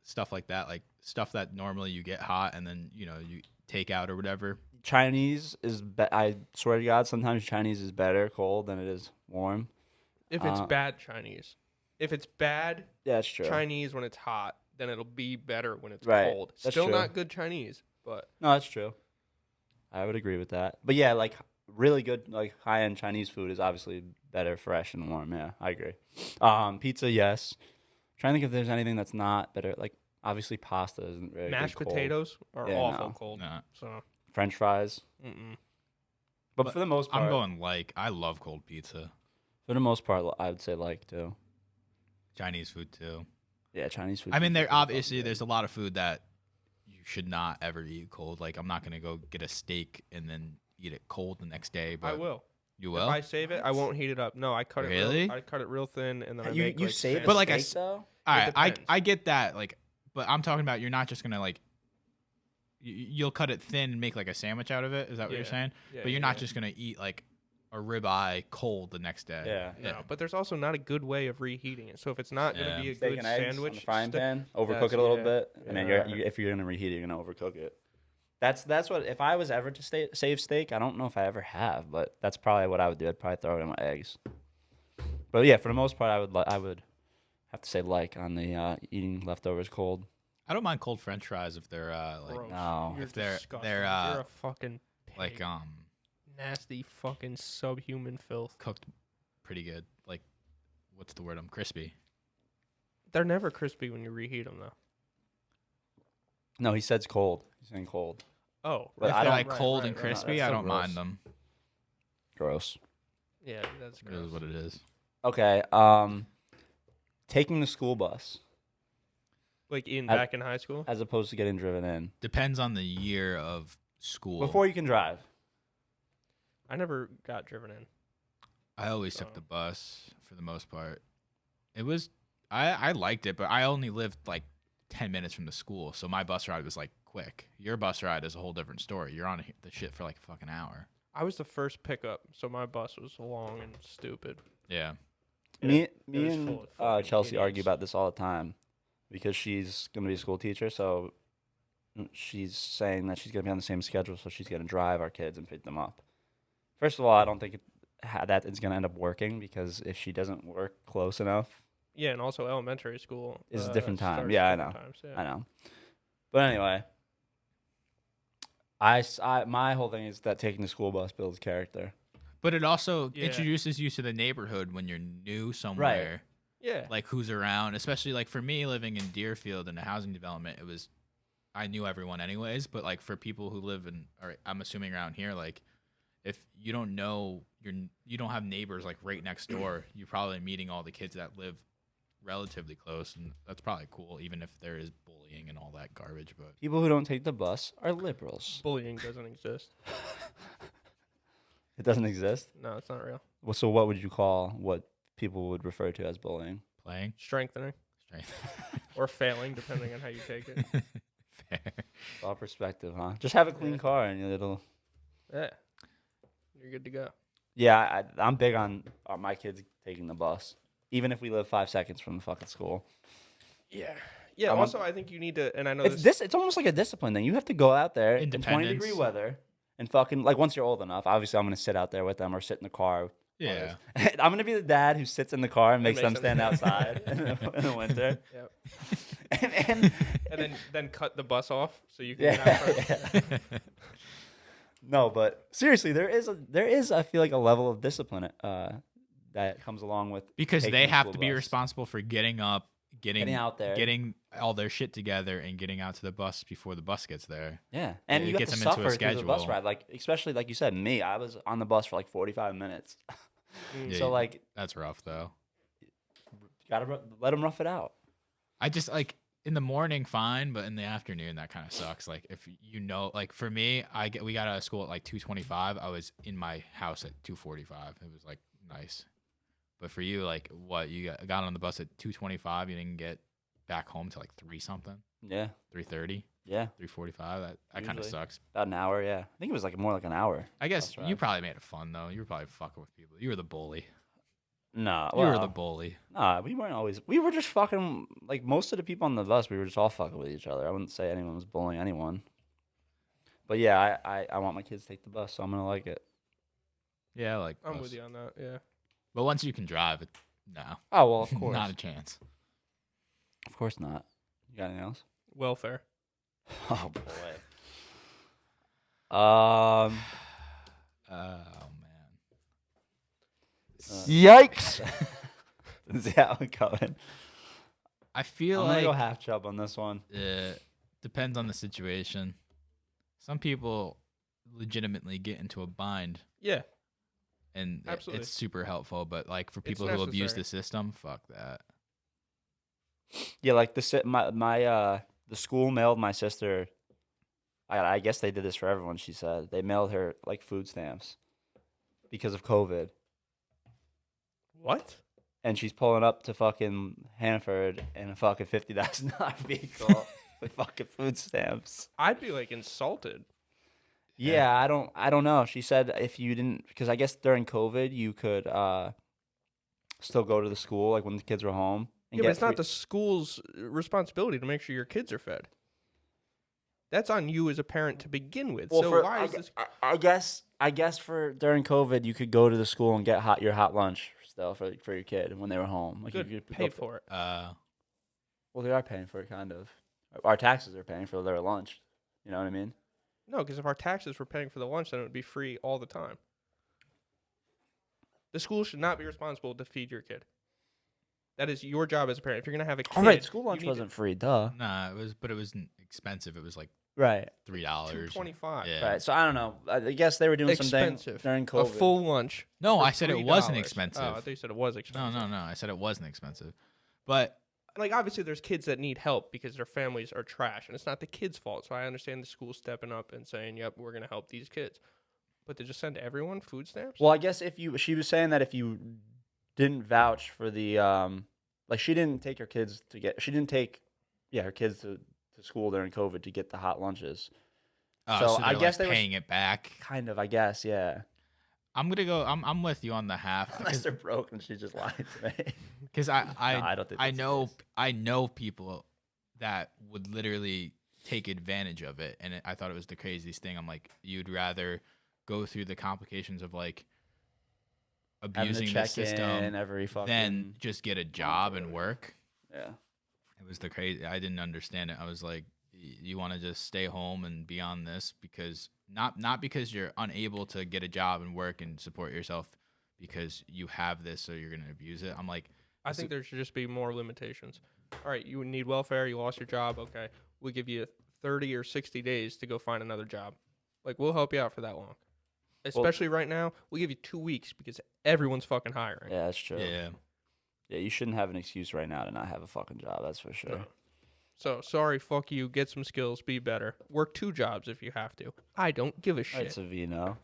stuff like that, like stuff that normally you get hot and then you take out or whatever. Chinese is, I swear to God, sometimes Chinese is better cold than it is warm. If it's bad Chinese. If it's bad Yeah, that's true. Chinese when it's hot, then it'll be better when it's Right. cold. That's Still true. not good Chinese, but No, that's true. I would agree with that. But yeah, like really good, like high-end Chinese food is obviously better fresh and warm. Yeah, I agree. Pizza, yes. Trying to think if there's anything that's not better. Like obviously pasta isn't very mashed good cold. potatoes are Yeah, awful no. cold. Nah. So, French fries. But for the most part, I'm going I love cold pizza. For the most part, I would say like too. Chinese food too. Yeah, Chinese food. I mean, is there pretty fucking obviously good. there's a lot of food that you should not ever eat cold. Like I'm not gonna go get a steak and then eat it cold the next day. But I will. You If will? I save it, I won't heat it up. No, I cut it Really? I cut it real thin and then I You make like save sandwich- But like I steak, though? All right, depends. I get that. Like, but I'm talking about you're not just gonna like. You'll cut it thin and make like a sandwich out of it. Is that what you're Yeah. saying? Yeah, But you're yeah, not yeah. just gonna eat like a ribeye cold the next day. Yeah. No, but there's also not a good way of reheating it. So if it's not going Yeah. to be a Steak good and eggs sandwich, on the frying sti- pan, overcook that's- it a little yeah, bit. I mean, yeah. if you're gonna reheat it, you're gonna overcook it. That's what. If I was ever to save steak, I don't know if I ever have, but that's probably what I would do. I'd probably throw it in my eggs. But yeah, for the most part, I would have to say like on the eating leftovers cold. I don't mind cold French fries if they're like Gross. No. You're If they're- disgusting. they're, You're a fucking pig. like nasty fucking subhuman filth. cooked pretty good. Like what's the word? I'm crispy. They're never crispy when you reheat them though. No, he says cold. He's saying cold. Oh, But if I they're don't- like cold and right. crispy, That's I so don't mind gross. them. Gross. Yeah, that's It gross. is what it is. Okay. Taking the school bus Like I- back in high school. as opposed to getting driven in Depends on the year of school. before you can drive. I never got driven in. I always took Oh. the bus for the most part. It was I liked it, but I only lived like 10 minutes from the school, so my bus ride was like quick. Your bus ride is a whole different story. You're on the shit for like a fucking hour. I was the first pickup, so my bus was long and stupid. Yeah. Me it was and full of fucking Chelsea argue idiots. about this all the time because she's going to be a school teacher. So she's saying that she's going to be on the same schedule. So she's going to drive our kids and pick them up. First of all, I don't think that it's going to end up working because if she doesn't work close enough, Yeah, and also elementary school is a different time. starts Yeah, I different know. times, yeah. I know. But anyway, my whole thing is that taking the school bus builds character. But it also Yeah. introduces you to the neighborhood when you're new somewhere. Yeah. Like who's around, especially like for me living in Deerfield in a housing development, I knew everyone anyways, but like for people who live in, or I'm assuming around here, like if you don't know, you don't have neighbors like right next door, you're probably meeting all the kids that live relatively close, and that's probably cool, even if there is bullying and all that garbage. But People who don't take the bus are liberals. Bullying doesn't exist. It doesn't exist. No, it's not real. Well, so what would you call what people would refer to as bullying? playing Strengthening strength. or failing, depending on how you take it. Fair. It's all perspective, huh? Just have a clean Yeah. car and it'll. Yeah. You're good to go. Yeah, I'm big on my kids taking the bus, even if we live 5 seconds from the fucking school. Yeah. Yeah. I want- Also, I think you need to, and I know It's almost like a discipline thing. You have to go out there in 20-degree Independence. weather and fucking like once you're old enough. Obviously, I'm gonna sit out there with them or sit in the car. Yeah. I'm gonna be the dad who sits in the car and makes them makes them stand outside in the winter. Yep. and And then cut the bus off so you can Yeah. get out first. No, but seriously, there is I feel like a level of discipline that comes along with Because taking they the have school to be bus. responsible for getting up, getting out there. getting all their shit together, and getting out to the bus before the bus gets there. Yeah, and It you have gets to them into a suffer through the bus schedule. ride. Like especially like you said, me, I was on the bus for like 45 minutes. Yeah, So like, that's rough though. let them rough it out. I just like in the morning fine, but in the afternoon that kind of sucks. Like if you know, like for me, we got out of school at like 2:25. I was in my house at 2:45. It was like nice. But for you, like what you got on the bus at 2:25, you didn't get back home till like 3 something, Yeah, 3:30, yeah, 3:45. That kind of Usually. sucks. about an hour. Yeah, I think it was like more like an hour. I guess bus you ride. probably made it fun though. You were probably fucking with people. You were the bully. Nah, You were well, the bully. Nah, we weren't always. We were just fucking like most of the people on the bus. We were just all fucking with each other. I wouldn't say anyone was bullying anyone. But yeah, I want my kids to take the bus, so I'm gonna like it. Yeah, like I'm us. with you on that. Yeah. But once you can drive, no, Oh well, of course, not a chance. of course not. You got anything else? Welfare. Oh boy. Oh man. Yikes! Didn't see that one coming. I feel I'm gonna like go half chub on this one. depends on the situation. Some people legitimately get into a bind, Yeah. and Absolutely. it's super helpful. But like for people who abuse the system, fuck that. Yeah, like the school mailed my sister. I guess they did this for everyone. She said they mailed her like food stamps because of COVID, What? and she's pulling up to fucking Hanford in a fucking $50,000 vehicle with fucking food stamps. I'd be like insulted. Yeah, I don't know. She said if you didn't, because I guess during COVID you could still go to the school like when the kids were home. And Yeah, but get it's not free- the school's responsibility to make sure your kids are fed. That's on you as a parent to begin with. Well, So why is this? I guess for during COVID you could go to the school and get your hot lunch still for your kid when they were home. Like Good. you could Pay go for it. Well, they are paying for it, kind of. Our taxes are paying for their lunch. You know what I mean? No, because if our taxes were paying for the lunch, then it would be free all the time. The school should not be responsible to feed your kid. That is your job as a parent. If you're gonna have a kid, All right, school you lunch need to- wasn't free, duh. Nah, it wasn't expensive. It was like Right, $3. $2.25. Yeah. right. So I don't know. I guess they were doing something Expensive. during A COVID. full lunch. No, for I said it wasn't $3. expensive. Oh, I thought you said it was No, expensive. no. I said it wasn't expensive. But Like obviously, there's kids that need help because their families are trash, and it's not the kids' fault. So I understand the school stepping up and saying, "Yep, we're gonna help these kids." But to just send everyone food stamps? Well, I guess she was saying that if you didn't vouch for the like she didn't take her kids her kids to school during COVID to get the hot lunches. so I they're, guess like, they were paying it back. Kind of, I guess, yeah. I'm gonna go. I'm with you on the half Unless they're broke and she just lied to me. because I don't think I that's the know case. I know people that would literally take advantage of it, and I thought it was the craziest thing. I'm like, you'd rather go through the complications of like Having to abusing the check system in every fucking than just get a job and work. yeah. It was the crazy. I didn't understand it. I was like, you want to just stay home and be on this because not because you're unable to get a job and work and support yourself because you have this, so you're gonna abuse it. I'm like, I think there should just be more limitations. All right, you need welfare. You lost your job. Okay, we'll give you 30 or 60 days to go find another job. Like we'll help you out for that long. Especially right now, we'll give you 2 weeks because everyone's fucking hiring. Yeah, that's true. yeah. Yeah, you shouldn't have an excuse right now to not have a fucking job. That's for sure. No. So sorry, fuck you. Get some skills. Be better. Work 2 jobs if you have to. I don't give a All right, shit. Savino.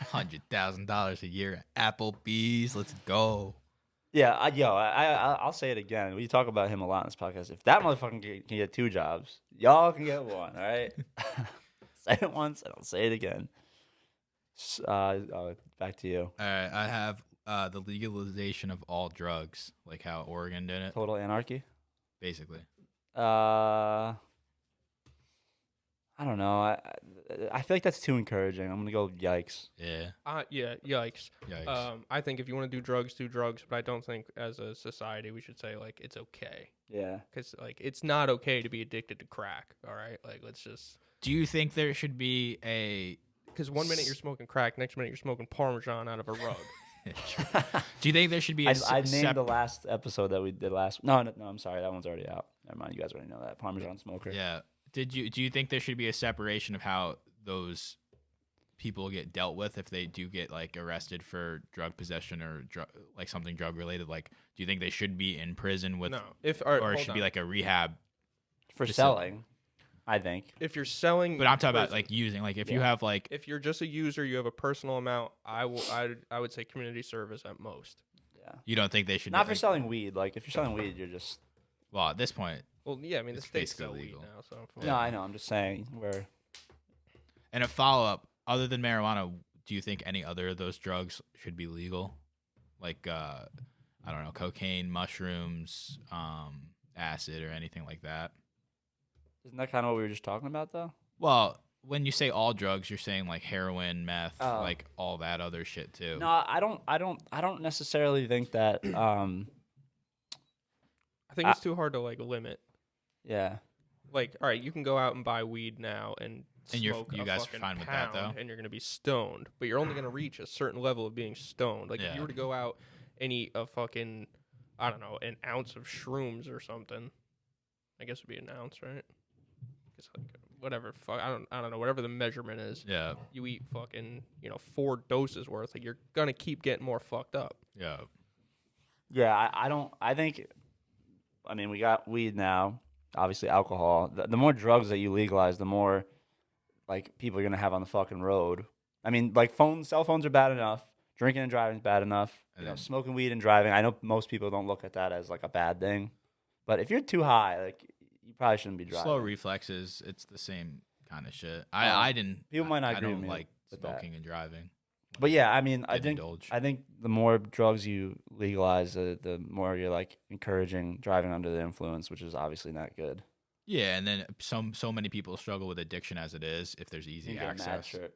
$100,000 a year at Applebee's. Let's go. Yeah, I'll say it again. We talk about him a lot in this podcast. If that motherfucker can get 2 jobs, y'all can get 1. All right. Say it once, and I'll say it again. Back to you. All right, I have the legalization of all drugs, like how Oregon did it, Total anarchy. basically. I don't know. I feel like that's too encouraging. I'm gonna go yikes. Yeah. Yeah, yikes. Yikes. I think if you want to do drugs, but I don't think as a society we should say like it's okay. Yeah. Because like it's not okay to be addicted to crack. All right, like let's just. Do you think there should be a? Because 1 minute you're smoking crack, next minute you're smoking Parmesan out of a rug. Do you think there should be? I named the last episode that we did last. No, I'm sorry. That one's already out. Never mind. You guys already know that. Parmesan smoker. Yeah. Do you think there should be a separation of how those people get dealt with if they do get like arrested for drug possession or like something drug related? Like, do you think they should be in prison with? No, or it should be like a rehab for selling. I think if you're selling, but I'm talking about like using. Like if you have like if you're just a user, you have a personal amount. I would say community service at most. Yeah. You don't think they should not for selling weed. Like if you're selling weed, you're just well at this point. Well, yeah, I mean the it's state's basically still legal. weed now, so no, I know. I'm just saying where. And a follow up, other than marijuana, do you think any other of those drugs should be legal? Like I don't know, cocaine, mushrooms, acid, or anything like that. Isn't that kind of what we were just talking about, though? Well, when you say all drugs, you're saying like heroin, meth, like all that other shit too. No, I don't necessarily think that. I think it's too hard to like limit. Yeah. Like, all right, you can go out and buy weed now and smoke you a guys are fucking fine with that, pound, though? and you're gonna be stoned, but you're only gonna reach a certain level of being stoned. Like if you were to go out and eat a fucking, I don't know, an ounce of shrooms or something, I guess it'd be an ounce, right? It's like whatever, fuck, I don't know, whatever the measurement is. Yeah. You eat fucking, 4 doses worth, like you're gonna keep getting more fucked up. Yeah. Yeah, I think. I mean, we got weed now. Obviously, alcohol. The more drugs that you legalize, the more like people you're gonna have on the fucking road. I mean, like cell phones are bad enough. Drinking and driving is bad enough. Smoking weed and driving. I know most people don't look at that as like a bad thing, but if you're too high, like you probably shouldn't be driving. Slow reflexes. It's the same kind of shit. I didn't. People might not I agree don't with me like with smoking and driving. But yeah, I mean, Didn't I think the more drugs you legalize, the more you're like encouraging driving under the influence, which is obviously not good. Yeah, and then so many people struggle with addiction as it is. If there's easy You get a Mad access, shirt.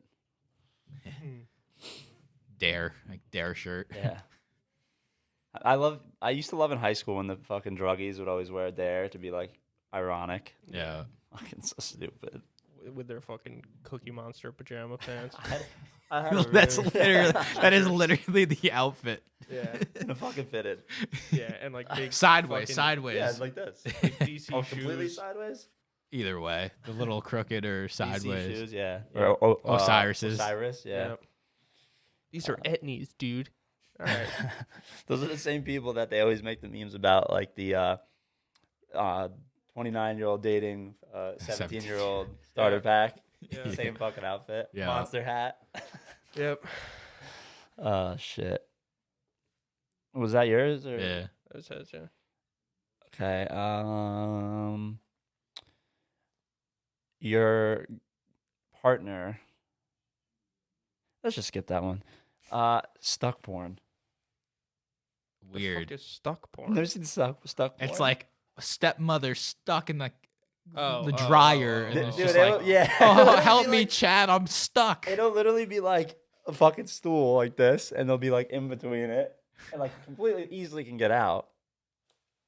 dare shirt. Yeah. I used to love in high school when the fucking druggies would always wear a dare to be like ironic. Yeah. Fucking so stupid. With their fucking Cookie Monster pajama pants. That is literally the outfit. Yeah. And a fucking fitted. Yeah, and like big Sideways. Yeah, it's like this. Big DC Oh, completely shoes. sideways? Either way, the little crooked or sideways. DC shoes, yeah. Yeah. Or, Osiris's. Osiris, yeah. Yep. These are etnies, dude. All right. Those are the same people that they always make the memes about, like the 29-year-old dating 17-year-old starter pack. Yeah. Same fucking outfit. Yeah. Monster hat. Yep. Shit. Was that yours? Or? Yeah. That says, yeah. Okay. Your partner. Let's just skip that one. Stuck porn. The Weird. fuck is stuck porn? Never seen stuck porn. It's like a stepmother stuck in the Oh, dryer. And oh, it's oh. just Dude, like, yeah. oh, help me, Chad. I'm stuck. It'll literally be like a fucking stool like this, and they'll be like in between it, and like completely easily can get out.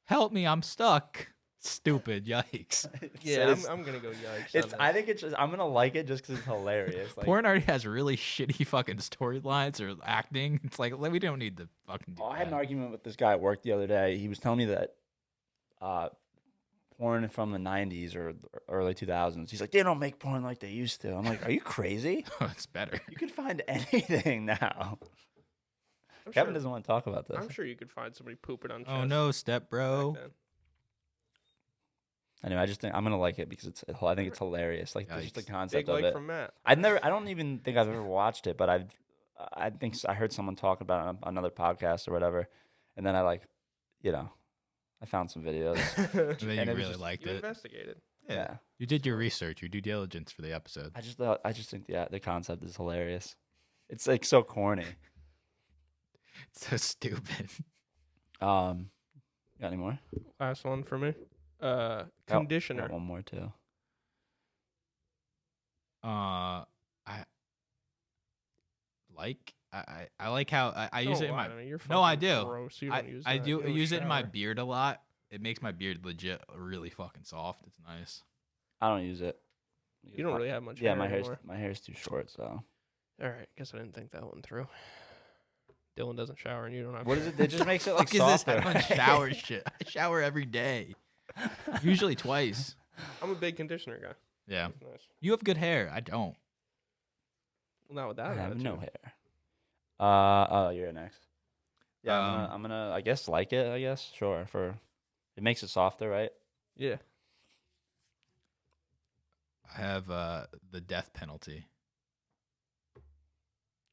Help me. I'm stuck. Stupid. Yikes. Yeah, I'm gonna go yikes. on I that. think it's just I'm gonna like it just because it's hilarious. Like, Porn already has really shitty fucking storylines or acting. It's like, we don't need to fucking do I had an that. argument with this guy at work the other day. He was telling me that porn from the 90s or early 2000s, he's like, they don't make porn like they used to. I'm like, are you crazy? It's better. You can find anything now. I'm Kevin sure, doesn't want to talk about this. I'm sure you could find somebody pooping on. Oh chest no, step bro. back then. Anyway, I just think I'm gonna like it because I think it's hilarious. Like just the Yikes. concept Big of like it. from Matt. I don't even think I've ever watched it, but I think I heard someone talk about it on another podcast or whatever, and then I found some videos. And then And you it was really just- liked You it. investigated. Yeah, You did your research, your due diligence for the episode. I just think the concept is hilarious. It's like so corny. It's so stupid. Got any more? Last one for me. Conditioner. Got one more too. I like how I use it in my. You're No, I fucking do. Gross. You I don't use I that. do You don't use it in my shower. beard a lot. It makes my beard legit really fucking soft. It's nice. I don't use it. You don't really have much Yeah, hair my anymore. hair's too short. So All right, guess I didn't think that one through. Dylan doesn't shower and you don't have. what is it? It just makes it like Fuck is this? softer. I don't shower shit. I shower every day. Usually twice. I'm a big conditioner guy. Yeah. It's nice. You have good hair. I don't. Well, not with that. I have attitude. no hair. Oh, you're next. Yeah, Um, I'm gonna. I guess like it. I guess sure. It makes it softer, right? Yeah. I have the death penalty.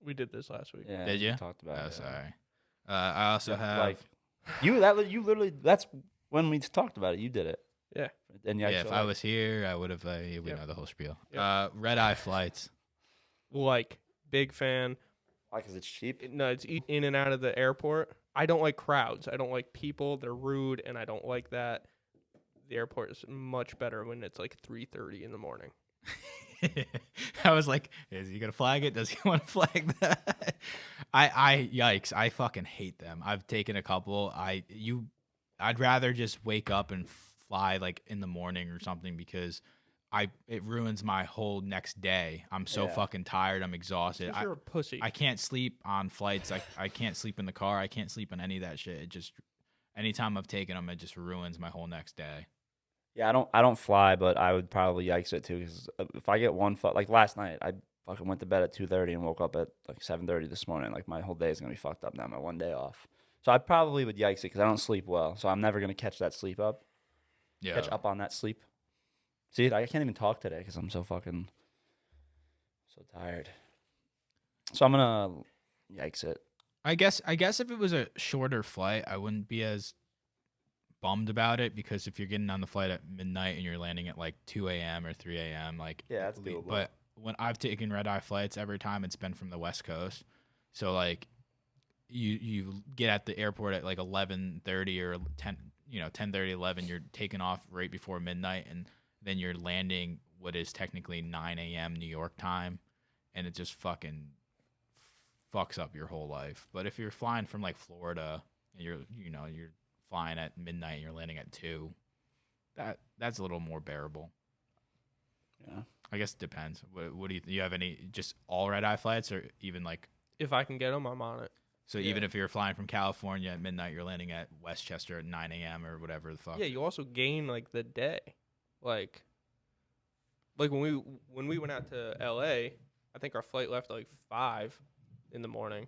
We did this last week. Yeah. Did we you? talked about Oh, it. sorry. I also have. like you literally. That's when we talked about it. You did it. Yeah. And Yeah, you if actually I liked was here, I would have. We Yep. know the whole spiel. Yep. Red eye flights. Like, big fan. Why? Because it's cheap. No, it's in and out of the airport. I don't like crowds. I don't like people. They're rude, and I don't like that. The airport is much better when it's like 3:30 in the morning. I was like, is he gonna flag it? Does he want to flag that? Yikes! I fucking hate them. I've taken a couple. I'd rather just wake up and fly like in the morning or something because it ruins my whole next day. I'm so Yeah. fucking tired. I'm exhausted. Because you're a pussy. I can't sleep on flights. I can't sleep in the car. I can't sleep on any of that shit. It just anytime I've taken them, it just ruins my whole next day. Yeah, I don't fly, but I would probably yikes it too. Because if I get one like last night, I fucking went to bed at 2:30 and woke up at like 7:30 this morning. Like my whole day is gonna be fucked up now. My one day off. So I probably would yikes it because I don't sleep well. So I'm never gonna catch that sleep up. Yeah. Catch up on that sleep. See, I can't even talk today because I'm so tired. So I'm gonna yikes it. I guess if it was a shorter flight, I wouldn't be as bummed about it because if you're getting on the flight at midnight and you're landing at like 2 a.m. or 3 a.m., like Yeah, that's doable. But when I've taken red eye flights, every time it's been from the West Coast, so like you get at the airport at like 11:30 or 10:30, 11. You're taking off right before midnight, and then you're landing what is technically 9 a.m. New York time, and it just fucking fucks up your whole life. But if you're flying from like Florida and you're flying at midnight and you're landing at 2, that's a little more bearable. Yeah. I guess it depends. What do you have any just all red eye flights or even like If I can get them, I'm on it. so even if you're flying from California at midnight, you're landing at Westchester at 9 a.m. or whatever the fuck. Yeah, you also gain like the day. Like when we went out to LA, I think our flight left at like 5 in the morning,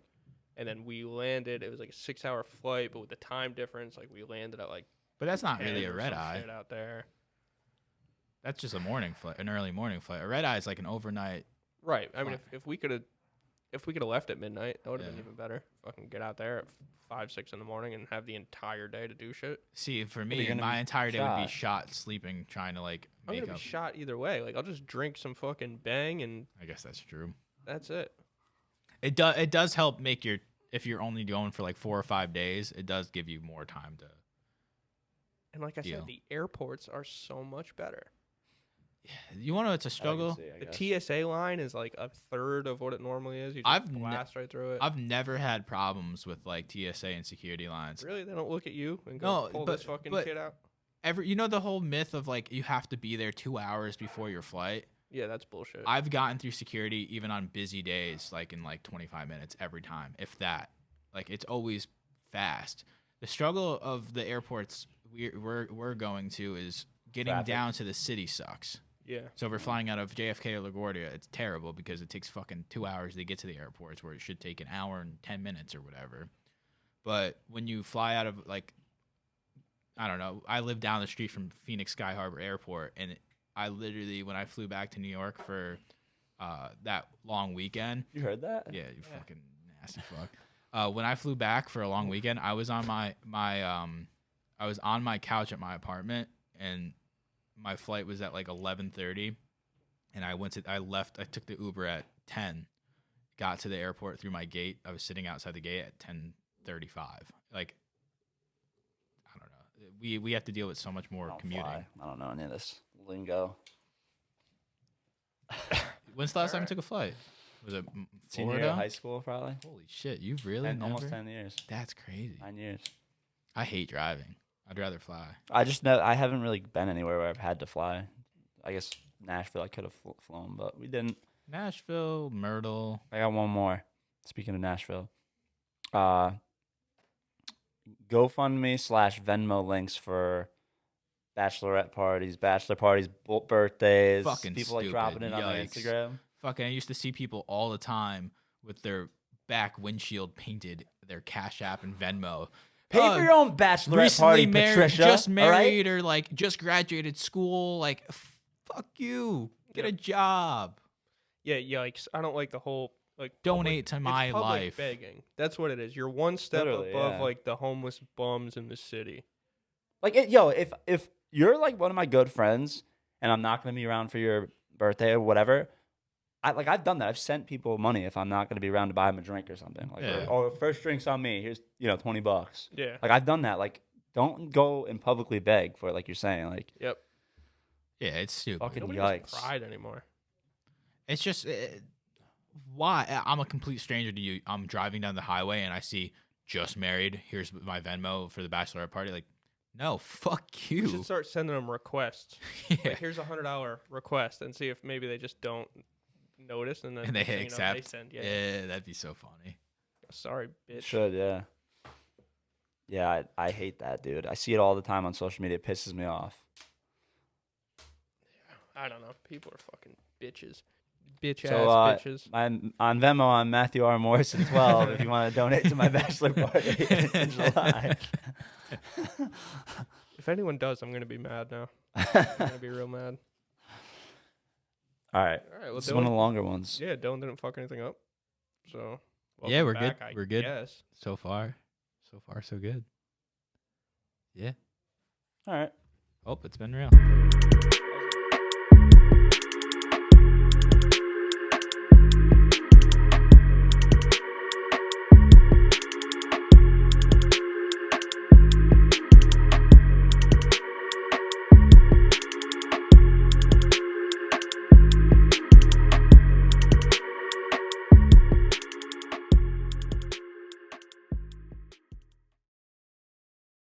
and then we landed. It was like a 6-hour flight, but with the time difference, like we landed at like. But that's not 10 really a or red some eye. shit out there. That's just a morning flight, an early morning flight. A red eye is like an overnight. Right. I mean, Fine. if we could have left at midnight, that would have been Yeah. even better. Fucking get out there at 5, 6 in the morning and have the entire day to do shit. See, for you're me, gonna my be entire day would be shot. shot sleeping, trying to like I'm make gonna up. be shot either way. Like I'll just drink some fucking bang and I guess that's true. that's it. It does help make if you're only going for like 4 or 5 days, it does give you more time to. And like I Deal. said, the airports are so much better. You want to know it's a struggle? The TSA line is like a third of what it normally is. You just I've blast right through it. I've never had problems with like TSA and security lines. Really, they don't look at you and go No, pull but- this fucking but- kid out. The whole myth of like you have to be there 2 hours before your flight. Yeah, that's bullshit. I've gotten through security even on busy days, like in like 25 minutes every time, if that. Like it's always fast. The struggle of the airports we're going to is getting Traffic. down to the city sucks. yeah, So if we're flying out of JFK or LaGuardia, it's terrible because it takes fucking 2 hours to get to the airports where it should take an hour and 10 minutes or whatever. But when you fly out of like, I don't know, I live down the street from Phoenix Sky Harbor Airport, and I literally, when I flew back to New York for that long weekend, You heard that? yeah, you fucking nasty fuck. When I flew back for a long weekend, I was on I was on my couch at my apartment, and my flight was at like 11:30, and I took the Uber at 10, got to the airport through my gate. I was sitting outside the gate at 10:35. Like, I don't know. we have to deal with so much more don't commuting. fly. I don't know any of this lingo. When's the last time you took a flight? Was it Senior year Florida? of high school, probably. Holy shit, you've really Almost never? 10 years. That's crazy. 9 years. I hate driving. I'd rather fly. I just know I haven't really been anywhere where I've had to fly. I guess Nashville I could have flown, but we didn't. Nashville, Myrtle. I got one more. Speaking of Nashville, GoFundMe/Venmo links for bachelorette parties, bachelor parties, birthdays. Fucking people like stupid. dropping it on their Yikes. Instagram. Fucking, I used to see people all the time with their back windshield painted, their Cash App and Venmo. Pay for your own bachelorette party, Patricia. Just all married, right? or like just graduated school. Like, fuck you. Get a job. Yeah, yikes. I don't like the whole like Donate to my public life. begging. That's what it is. You're one step Literally, above yeah. like the homeless bums in the city. Like, if you're like one of my good friends and I'm not gonna be around for your birthday or whatever, I've done that. I've sent people money if I'm not gonna be around to buy them a drink or something. Like, Yeah. oh, first drink's on me. Here's $20. Yeah. Like, I've done that. Like, don't go and publicly beg for it, like you're saying. Like, Yep. Yeah, it's stupid. fucking Nobody yikes. has pride anymore. It's just why I'm a complete stranger to you. I'm driving down the highway and I see just married. Here's my Venmo for the bachelorette party. Like, no, fuck You you. should start sending them requests. Yeah. Like, here's $100 request, and see if maybe they just don't notice, and then And they next hit thing you know, accept. they send, Yeah, that'd be so funny. Sorry, bitch. Should, yeah. Yeah, I hate that, dude. I see it all the time on social media. It pisses me off. I don't know. People are fucking bitches. Bitch So, ass bitches. I'm on Venmo. I'm Matthew R. Morrison 12. If you want to donate to my bachelor party in July. If anyone does, I'm gonna be mad now. I'm gonna be real mad. All right. All right, well, This is one of the Dylan, longer ones. yeah, Dylan didn't fuck anything up. So Yeah, welcome we're back, good. I We're good. guess. So far, so good. Yeah. All right. Oh, it's been real.